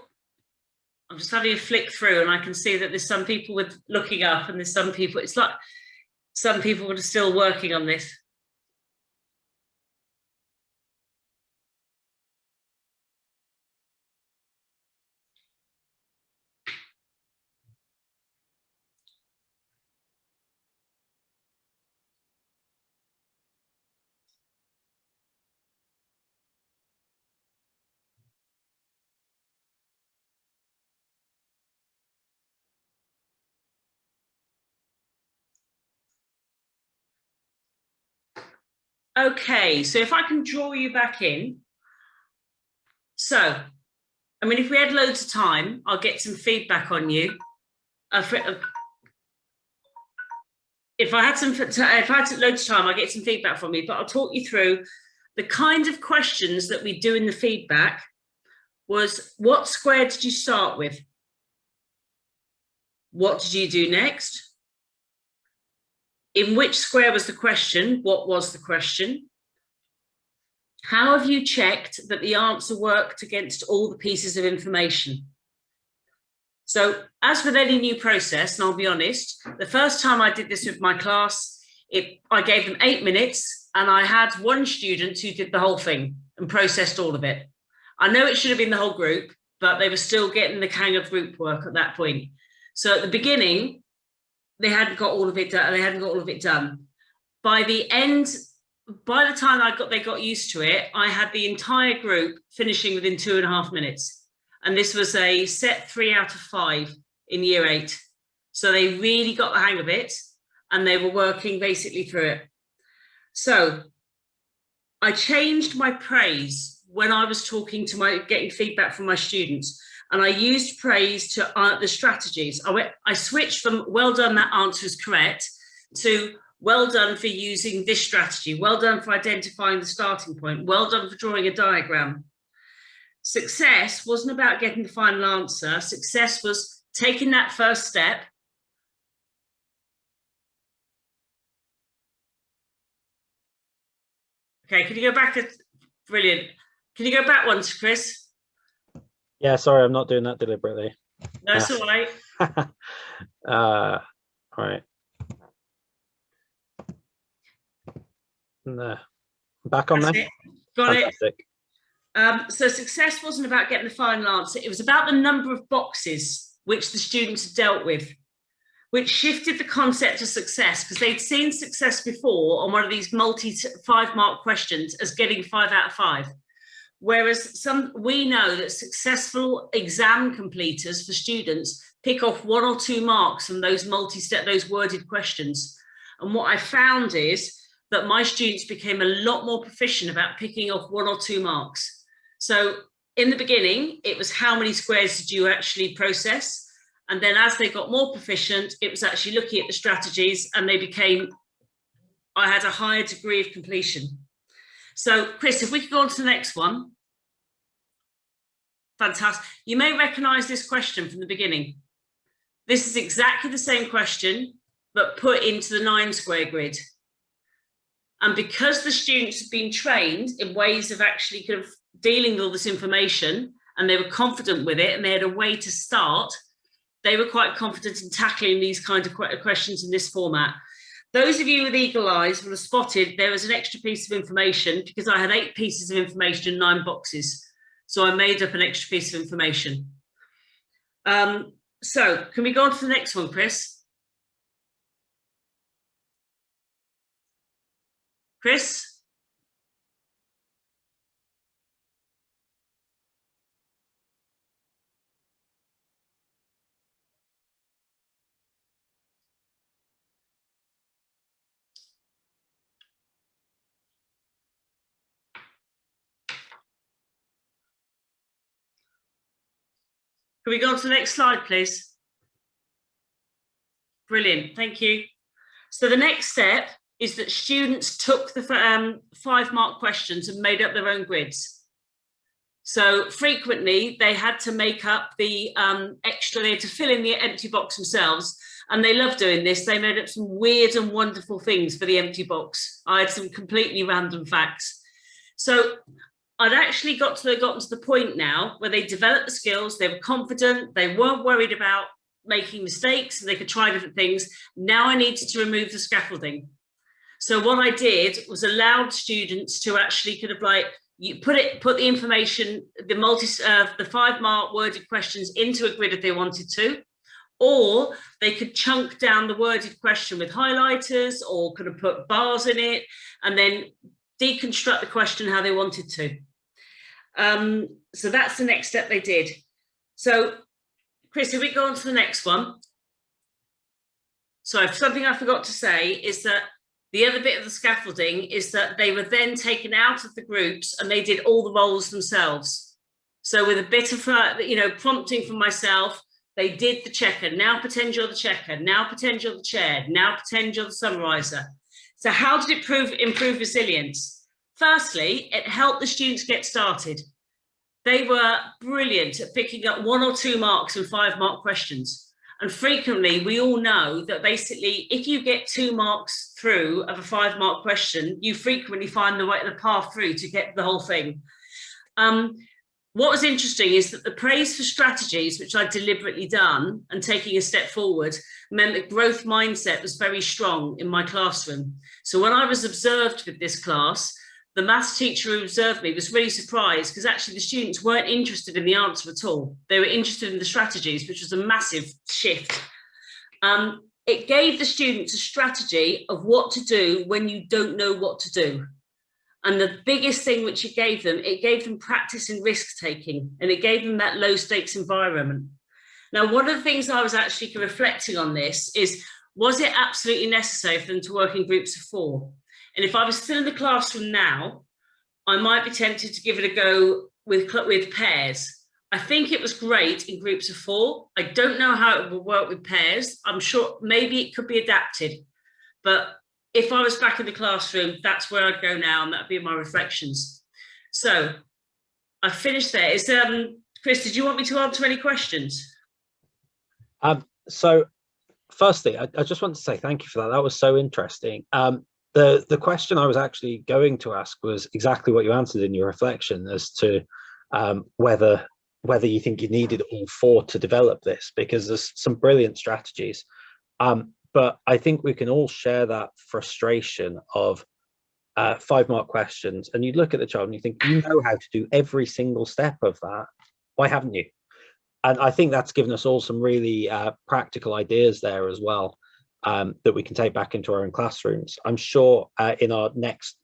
I'm just having a flick through and I can see that there's some people with looking up and there's some people, it's like some people are still working on this. Okay, so if I can draw you back in. So, I mean, if we had loads of time, I'll get some feedback on you. If I had loads of time, I'll get some feedback from you, but I'll talk you through the kind of questions that we do in the feedback. Was what square did you start with? What did you do next? In which square was the question? What was the question? How have you checked that the answer worked against all the pieces of information? So as with any new process, and I'll be honest, the first time I did this with my class, I gave them 8 minutes and I had one student who did the whole thing and processed all of it. I know it should have been the whole group, but they were still getting the hang of group work at that point. So at the beginning, they hadn't got all of it done. By the time they got used to it, I had the entire group finishing within 2.5 minutes. And this was a set 3 out of 5 in year 8. So they really got the hang of it and they were working basically through it. So I changed my praise when I was getting feedback from my students. And I used praise to the strategies. I switched from well done, that answer is correct, to well done for using this strategy. Well done for identifying the starting point. Well done for drawing a diagram. Success wasn't about getting the final answer. Success was taking that first step. Okay, can you go back? Brilliant. Can you go back once, Chris? Yeah, sorry, I'm not doing that deliberately. No, it's all right. All right. No. Back on That's there. it. Got Fantastic. it. So success wasn't about getting the final answer. It was about the number of boxes which the students had dealt with, which shifted the concept of success, because they'd seen success before on one of these multi 5-mark questions as getting 5 out of 5. Whereas we know that successful exam completers for students pick off 1 or 2 marks from those those worded questions. And what I found is that my students became a lot more proficient about picking off 1 or 2 marks. So in the beginning, it was how many squares did you actually process? And then as they got more proficient, it was actually looking at the strategies, and I had a higher degree of completion. So Chris, if we could go on to the next one. Fantastic. You may recognize this question from the beginning. This is exactly the same question, but put into the 9 square grid. And because the students have been trained in ways of actually kind of dealing with all this information, and they were confident with it, and they had a way to start, they were quite confident in tackling these kind of questions in this format. Those of you with eagle eyes will have spotted there was an extra piece of information, because I had 8 pieces of information in 9 boxes. So I made up an extra piece of information. So can we go on to the next one, Chris? Chris? Can we go on to the next slide, please? Brilliant, thank you. So the next step is that students took the 5-mark questions and made up their own grids. So frequently they had to make up the extra, they had to fill in the empty box themselves, and they loved doing this. They made up some weird and wonderful things for the empty box. I had some completely random facts. So I'd actually gotten to the point now where they developed the skills, they were confident, they weren't worried about making mistakes, and they could try different things. Now I needed to remove the scaffolding. So what I did was allowed students to actually kind of like, you put the information, the 5-mark worded questions into a grid if they wanted to, or they could chunk down the worded question with highlighters, or could have put bars in it, and then deconstruct the question how they wanted to. So that's the next step they did. So Chris, if we go on to the next one. So something I forgot to say is that the other bit of the scaffolding is that they were then taken out of the groups and they did all the roles themselves. So with a bit of prompting from myself, they did the checker. Now pretend you're the checker. Now pretend you're the chair. Now pretend you're the summariser. So how did it improve resilience? Firstly, it helped the students get started. They were brilliant at picking up 1 or 2 marks and 5-mark questions. And frequently, we all know that basically, if you get 2 marks through of a 5-mark question, you frequently find the path through to get the whole thing. What was interesting is that the praise for strategies, which I'd deliberately done and taking a step forward, meant that growth mindset was very strong in my classroom. So when I was observed with this class, the maths teacher who observed me was really surprised, because actually the students weren't interested in the answer at all. They were interested in the strategies, which was a massive shift. It gave the students a strategy of what to do when you don't know what to do. And the biggest thing which it gave them practice in risk taking, and it gave them that low stakes environment. Now, one of the things I was actually reflecting on this is, was it absolutely necessary for them to work in groups of 4? And if I was still in the classroom now, I might be tempted to give it a go with pairs. I think it was great in groups of 4. I don't know how it will work with pairs. I'm sure maybe it could be adapted. But if I was back in the classroom, that's where I'd go now, and that'd be my reflections. So I finished there. Chris, did you want me to answer any questions? So firstly, I just want to say thank you for that. That was so interesting. The question I was actually going to ask was exactly what you answered in your reflection as to whether you think you needed all 4 to develop this, because there's some brilliant strategies. But I think we can all share that frustration of 5-mark questions, and you look at the child and you think, you know how to do every single step of that. Why haven't you? And I think that's given us all some really practical ideas there as well, that we can take back into our own classrooms. I'm sure in our next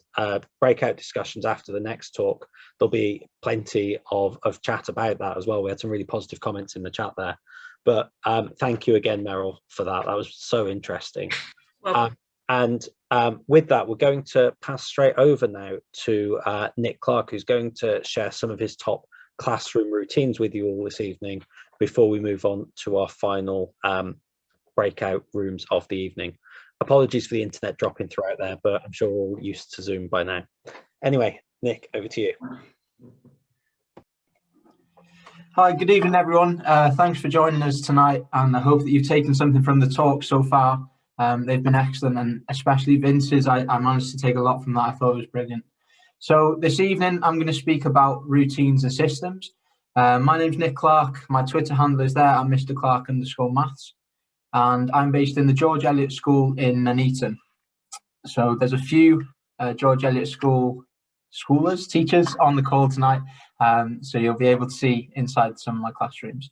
breakout discussions after the next talk, there'll be plenty of chat about that as well. We had some really positive comments in the chat there. But thank you again, Meryl, for that. That was so interesting. Well, And With that, we're going to pass straight over now to Nick Clark, who's going to share some of his top classroom routines with you all this evening before we move on to our final breakout rooms of the evening. Apologies for the internet dropping throughout there, but I'm sure we're all used to Zoom by now. Anyway, Nick, over to you. Hi, good evening, everyone. Thanks for joining us tonight, and I hope that you've taken something from the talk so far. They've been excellent, and especially Vince's, I managed to take a lot from that. I thought it was brilliant. So this evening, I'm going to speak about routines and systems. My name's Nick Clark. My Twitter handle is there at Mr.Clark_maths, and I'm based in the George Eliot School in Nuneaton. So there's a few George Eliot School teachers on the call tonight, so you'll be able to see inside some of my classrooms.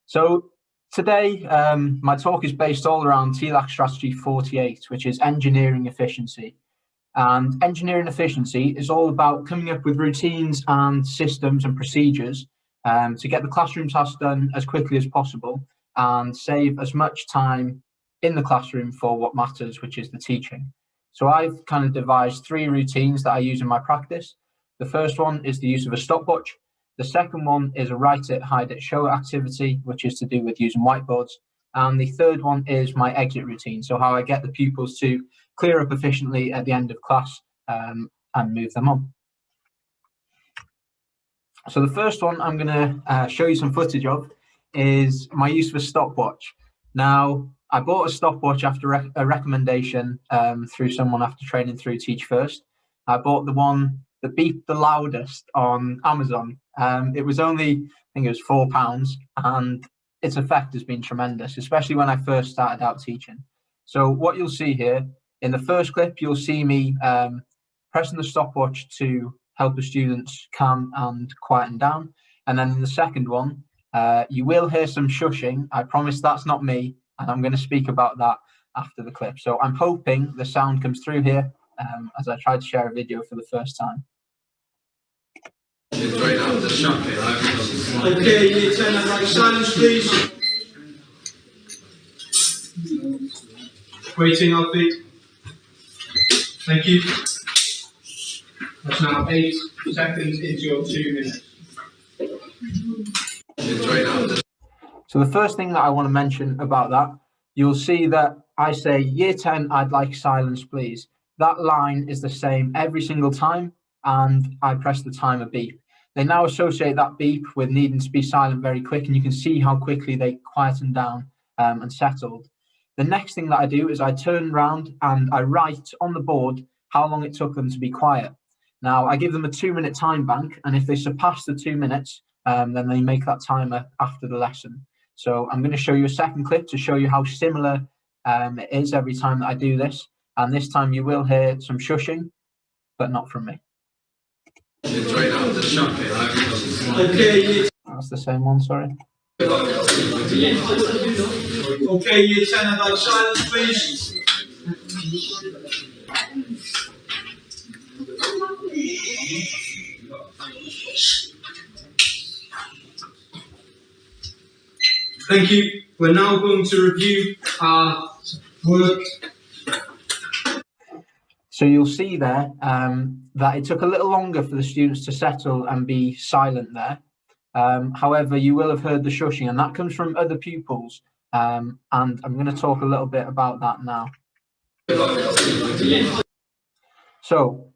So today, my talk is based all around TLAC strategy 48, which is engineering efficiency. And engineering efficiency is all about coming up with routines and systems and procedures to get the classroom tasks done as quickly as possible and save as much time in the classroom for what matters, which is the teaching. So I've kind of devised 3 routines that I use in my practice. The first one is the use of a stopwatch. The second one is a write it, hide it, show it activity, which is to do with using whiteboards. And the third one is my exit routine. So how I get the pupils to clear up efficiently at the end of class and move them on. So the first one I'm going to show you some footage of is my use of a stopwatch. Now, I bought a stopwatch after a recommendation through someone after training through Teach First. I bought the one that beeped the loudest on Amazon. It was only, I think it was £4, and its effect has been tremendous, especially when I first started out teaching. So what you'll see here, in the first clip, you'll see me pressing the stopwatch to help the students calm and quieten down. And then in the second one, you will hear some shushing. I promise that's not me, and I'm going to speak about that after the clip. So I'm hoping the sound comes through here as I try to share a video for the first time. Okay, year 10, everybody, silence please. Waiting, I'll be. Thank you. That's now 8 seconds into your 2 minutes. So the first thing that I want to mention about that, you'll see that I say, year 10, I'd like silence, please. That line is the same every single time, and I press the timer beep. They now associate that beep with needing to be silent very quick, and you can see how quickly they quieten down and settled. The next thing that I do is I turn around and I write on the board how long it took them to be quiet. Now, I give them a 2-minute time bank, and if they surpass the 2 minutes, then they make that timer after the lesson. So I'm going to show you a second clip to show you how similar it is every time that I do this. And this time you will hear some shushing, but not from me. Okay. That's the same one, sorry. Okay, year 10, I'd like silence, please. Thank you. We're now going to review our work. So you'll see there that it took a little longer for the students to settle and be silent there. However, you will have heard the shushing, and that comes from other pupils. And I'm going to talk a little bit about that now. So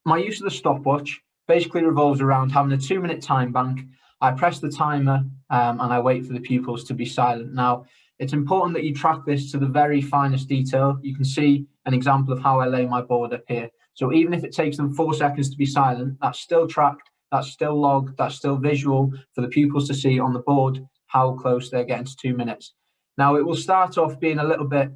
my use of the stopwatch basically revolves around having a 2-minute time bank. I press the timer and I wait for the pupils to be silent. Now, it's important that you track this to the very finest detail. You can see an example of how I lay my board up here. So even if it takes them 4 seconds to be silent, that's still tracked, that's still logged, that's still visual for the pupils to see on the board how close they're getting to 2 minutes. Now, it will start off being a little bit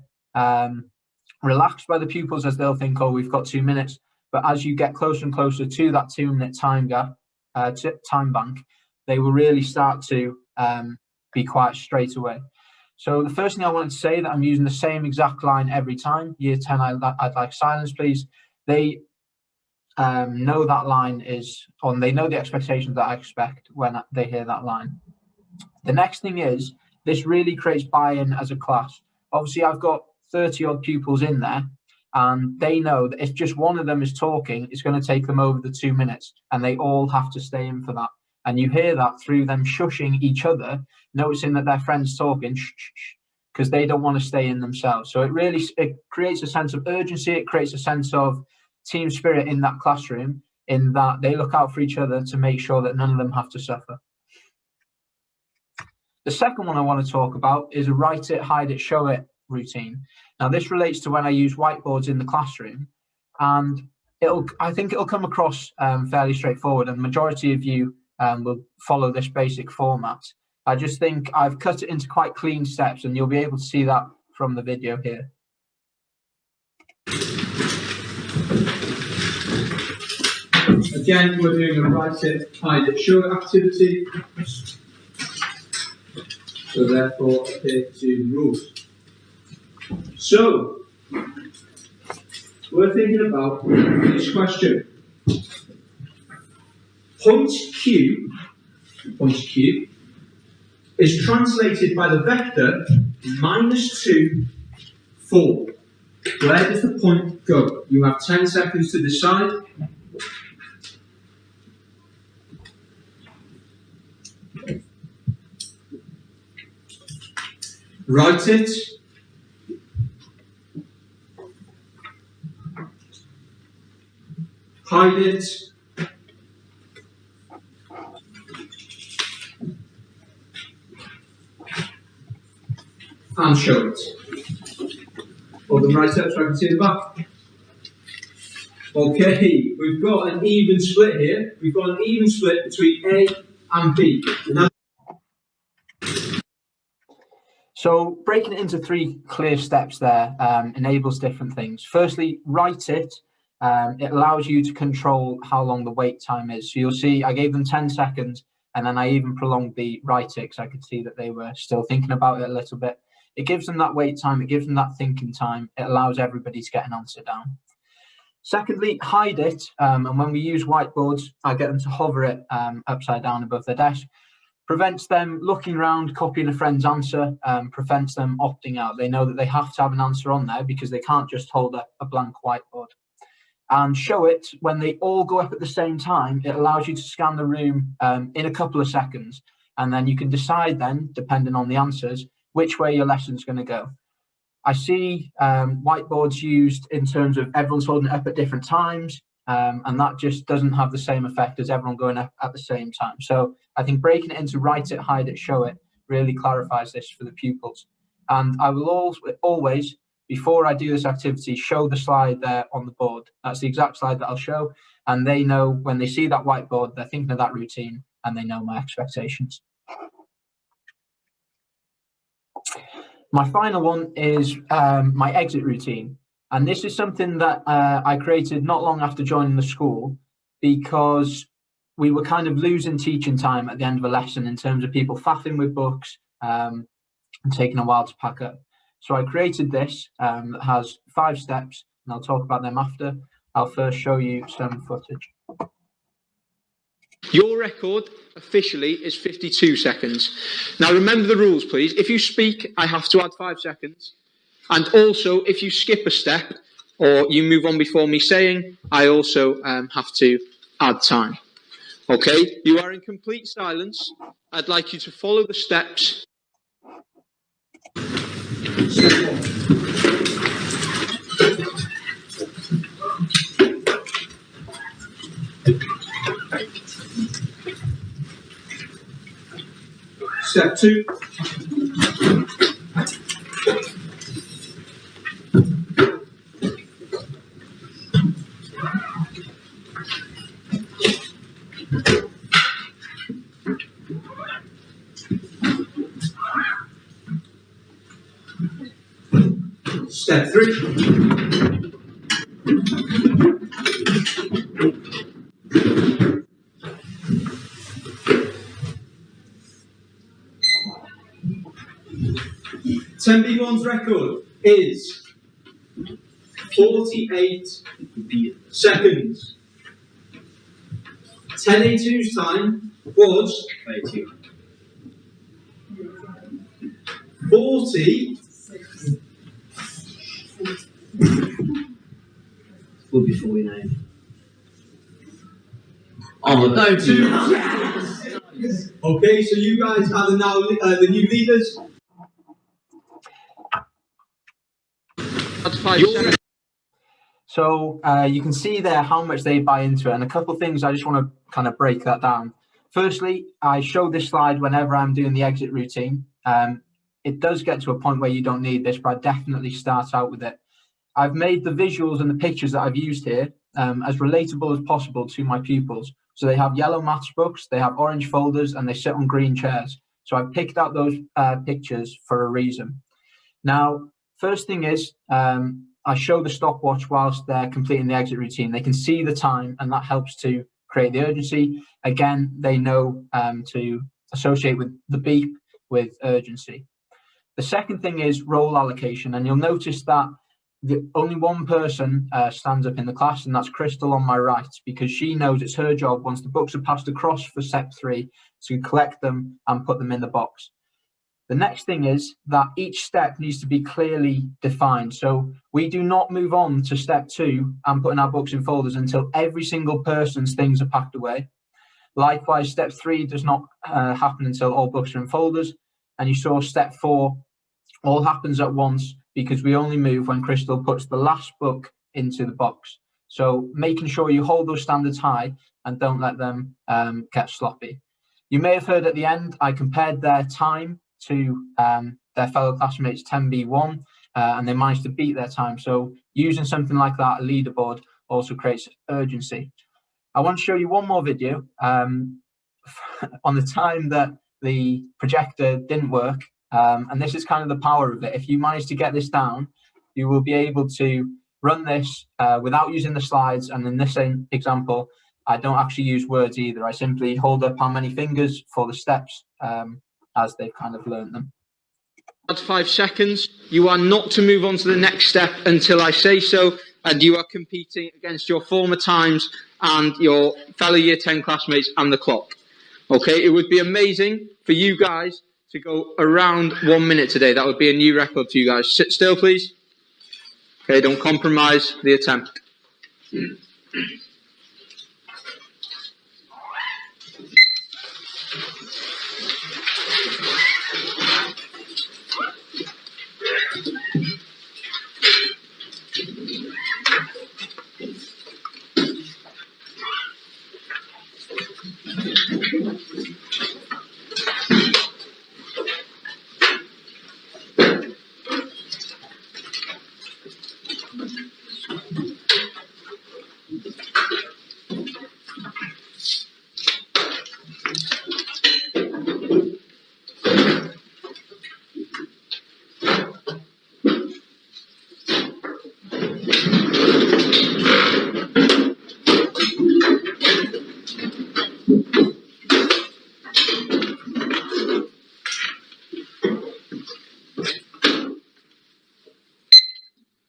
relaxed by the pupils, as they'll think, oh, we've got 2 minutes. But as you get closer and closer to that 2-minute time bank, they will really start to be quiet straight away. So the first thing I wanted to say that I'm using the same exact line every time. Year 10, I'd like silence, please. They know that line is on. They know the expectations that I expect when they hear that line. The next thing is, this really creates buy-in as a class. Obviously, I've got 30 odd pupils in there. And they know that if just one of them is talking, it's going to take them over the 2 minutes, and they all have to stay in for that. And you hear that through them shushing each other, noticing that their friend's talking, shh, shh, shh, because they don't want to stay in themselves. So it creates a sense of urgency. It creates a sense of team spirit in that classroom, in that they look out for each other to make sure that none of them have to suffer. The second one I want to talk about is a write it, hide it, show it routine. Now, this relates to when I use whiteboards in the classroom, and I think it'll come across fairly straightforward, and the majority of you will follow this basic format. I just think I've cut it into quite clean steps, and you'll be able to see that from the video here. Again, we're doing a write it, hide it, show it activity. So therefore, adhere to the rules. So, we're thinking about this question. Point Q is translated by the vector -2, 4. Where does the point go? You have 10 seconds to decide. Write it. Hide it. And show it. Hold them right up so I can see the back. Okay, we've got an even split here. We've got an even split between A and B. So breaking it into 3 clear steps there enables different things. Firstly, write it. It allows you to control how long the wait time is. So you'll see I gave them 10 seconds, and then I even prolonged the write it because I could see that they were still thinking about it a little bit. It gives them that wait time. It gives them that thinking time. It allows everybody to get an answer down. Secondly, hide it. And when we use whiteboards, I get them to hover it upside down above their desk. Prevents them looking around, copying a friend's answer, prevents them opting out. They know that they have to have an answer on there because they can't just hold a blank whiteboard. And show it when they all go up at the same time. It allows you to scan the room in a couple of seconds, and then you can decide then, depending on the answers, which way your lesson's going to go. I see whiteboards used in terms of everyone's holding it up at different times, and that just doesn't have the same effect as everyone going up at the same time. So I think breaking it into write it, hide it, show it really clarifies this for the pupils. And I will always, before I do this activity, show the slide there on the board. That's the exact slide that I'll show, and they know when they see that whiteboard, they're thinking of that routine, and they know my expectations. My final one is my exit routine. And this is something that I created not long after joining the school, because we were kind of losing teaching time at the end of a lesson in terms of people faffing with books and taking a while to pack up. So I created this that has 5 steps, and I'll talk about them after. I'll first show you some footage. Your record officially is 52 seconds. Now remember the rules, please. If you speak, I have to add 5 seconds. And also, if you skip a step or you move on before me saying, I also have to add time. Okay, you are in complete silence. I'd like you to follow the steps. Step 1. Step 2. Step 3. B1's record is 48 seconds. 10A2's time was 40 before we know. Oh, don't do that. Okay, so you guys are the new leaders. That's 5 seconds. So you can see there how much they buy into it, and a couple of things I just want to kind of break that down. Firstly, I show this slide whenever I'm doing the exit routine. It does get to a point where you don't need this, but I definitely start out with it. I've made the visuals and the pictures that I've used here as relatable as possible to my pupils. So they have yellow maths books, they have orange folders, and they sit on green chairs. So I've picked out those pictures for a reason. Now, first thing is, I show the stopwatch whilst they're completing the exit routine. They can see the time, and that helps to create the urgency. Again, they know to associate with the beep with urgency. The second thing is role allocation, and you'll notice that only one person stands up in the class, and that's Crystal on my right, because she knows it's her job, once the books are passed across for step 3, to collect them and put them in the box. The next thing is that each step needs to be clearly defined. So we do not move on to step 2 and putting our books in folders until every single person's things are packed away. Likewise, step 3 does not happen until all books are in folders. And you saw step 4 all happens at once, because we only move when Crystal puts the last book into the box. So making sure you hold those standards high and don't let them get sloppy. You may have heard at the end, I compared their time to their fellow classmates 10B1, and they managed to beat their time. So using something like that, a leaderboard, also creates urgency. I want to show you one more video on the time that the projector didn't work. And this is kind of the power of it. If you manage to get this down, you will be able to run this without using the slides. And in this example, I don't actually use words either. I simply hold up how many fingers for the steps as they've kind of learned them. That's 5 seconds. You are not to move on to the next step until I say so, and you are competing against your former times and your fellow year 10 classmates and the clock. Okay, it would be amazing for you guys to go around 1 minute today. That would be a new record for you guys. Sit still, please. Okay, don't compromise the attempt.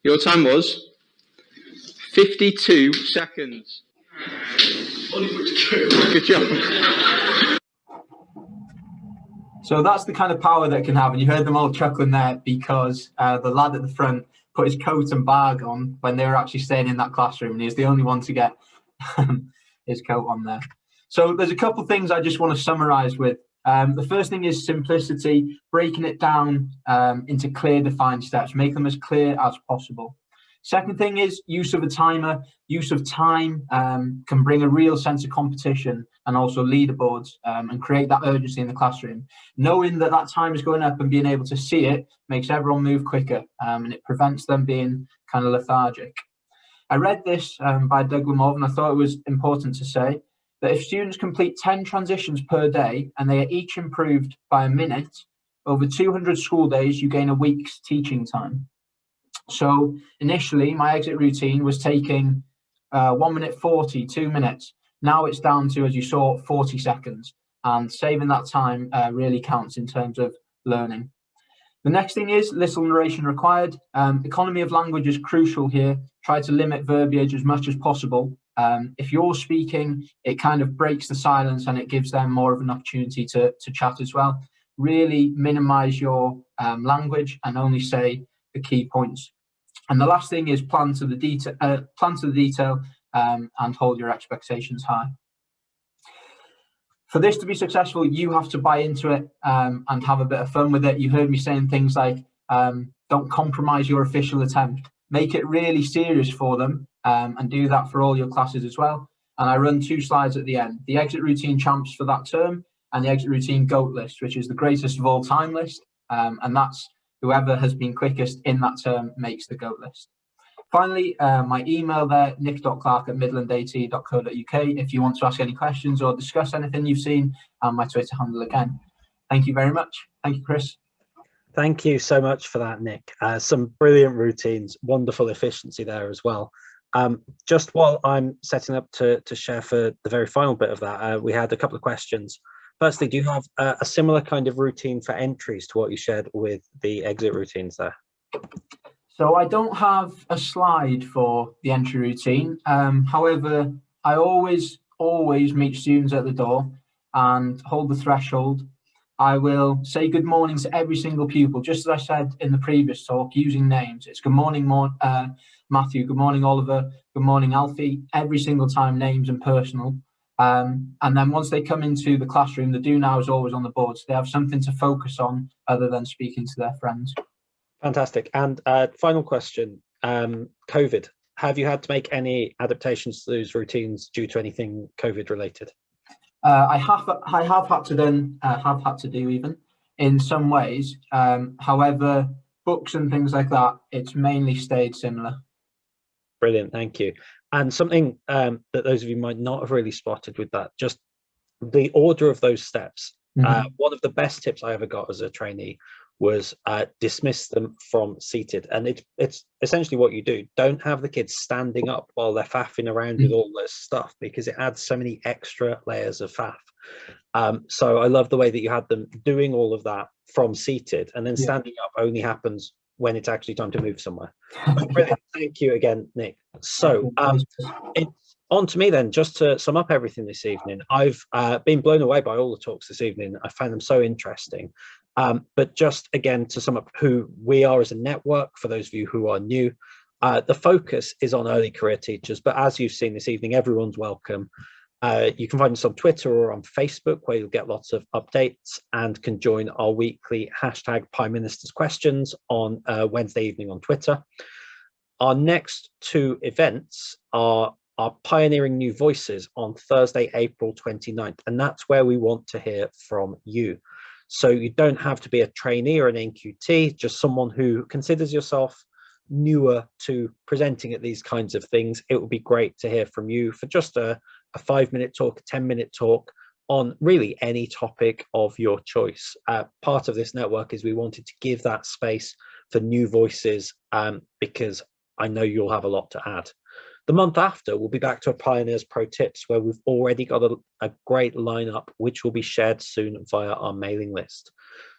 Your time was 52 seconds. Good job. So that's the kind of power that can have, and you heard them all chuckling there because the lad at the front put his coat and bag on when they were actually staying in that classroom, and he was the only one to get his coat on there. So there's a couple of things I just want to summarize with. The first thing is simplicity, breaking it down into clear defined steps, make them as clear as possible. Second thing is use of a timer. Use of time can bring a real sense of competition and also leaderboards and create that urgency in the classroom. Knowing that that time is going up and being able to see it makes everyone move quicker and it prevents them being kind of lethargic. I read this by Doug Lamov, and I thought it was important to say that if students complete 10 transitions per day and they are each improved by a minute, over 200 school days, you gain a week's teaching time. So initially, my exit routine was taking 1 minute 40, 2 minutes. Now it's down to, as you saw, 40 seconds. And saving that time really counts in terms of learning. The next thing is little narration required. Economy of language is crucial here. Try to limit verbiage as much as possible. If you're speaking, it kind of breaks the silence and it gives them more of an opportunity to chat as well. Really minimize your language and only say the key points. And the last thing is plan to the detail, and hold your expectations high. For this to be successful, you have to buy into it and have a bit of fun with it. You heard me saying things like, don't compromise your official attempt. Make it really serious for them, and do that for all your classes as well. And I run 2 slides at the end, the exit routine champs for that term and the exit routine GOAT list, which is the greatest of all time list. And that's whoever has been quickest in that term makes the GOAT list. Finally, my email there, nick.clark@midlandat.co.uk, if you want to ask any questions or discuss anything you've seen, and my Twitter handle again. Thank you very much. Thank you, Chris. Thank you so much for that, Nick. Some brilliant routines, wonderful efficiency there as well. Just while I'm setting up to share for the very final bit of that, we had a couple of questions. Firstly, do you have a similar kind of routine for entries to what you shared with the exit routines there? So I don't have a slide for the entry routine. However, I always meet students at the door and hold the threshold. I will say good morning to every single pupil, just as I said in the previous talk, using names. It's good morning, Matthew, good morning, Oliver, good morning, Alfie, every single time, names and personal. And then once they come into the classroom, the do now is always on the board, so they have something to focus on other than speaking to their friends. Fantastic. And final question, COVID. Have you had to make any adaptations to those routines due to anything COVID related? I have had to do even in some ways. However, books and things like that, it's mainly stayed similar. Brilliant, thank you. And something that those of you might not have really spotted with that, just the order of those steps. One of the best tips I ever got as a trainee was dismiss them from seated. And it's essentially what you do. Don't have the kids standing up while they're faffing around with all this stuff, because it adds so many extra layers of faff. So I love the way that you had them doing all of that from seated, and then standing up only happens when it's actually time to move somewhere. Brilliant. Thank you again, Nick. So it's on to me then, just to sum up everything this evening. I've been blown away by all the talks this evening. I find them so interesting. But just again, to sum up who we are as a network, for those of you who are new, the focus is on early career teachers, but as you've seen this evening, everyone's welcome. You can find us on Twitter or on Facebook, where you'll get lots of updates, and can join our weekly #PiOneers questions on Wednesday evening on Twitter. Our next 2 events are our Pioneering New Voices on Thursday, April 29th, and that's where we want to hear from you. So you don't have to be a trainee or an NQT, just someone who considers yourself newer to presenting at these kinds of things. It would be great to hear from you for just a 5-minute talk, a 10-minute talk on really any topic of your choice. Part of this network is we wanted to give that space for new voices, because I know you'll have a lot to add. The month after, we'll be back to a Pioneers Pro Tips, where we've already got a great lineup, which will be shared soon via our mailing list.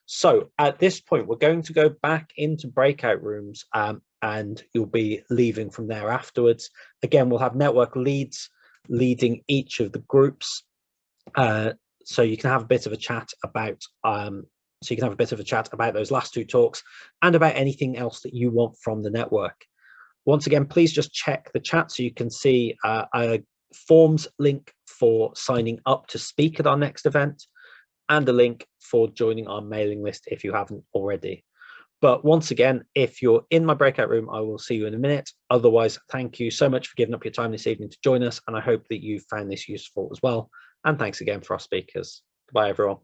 So at this point, we're going to go back into breakout rooms, and you'll be leaving from there afterwards. Again, we'll have network leads leading each of the groups, so you can have a bit of a chat about those last 2 talks and about anything else that you want from the network. Once again, please just check the chat so you can see a forms link for signing up to speak at our next event, and a link for joining our mailing list if you haven't already. But once again, if you're in my breakout room, I will see you in a minute. Otherwise, thank you so much for giving up your time this evening to join us, and I hope that you found this useful as well. And thanks again for our speakers. Goodbye, everyone.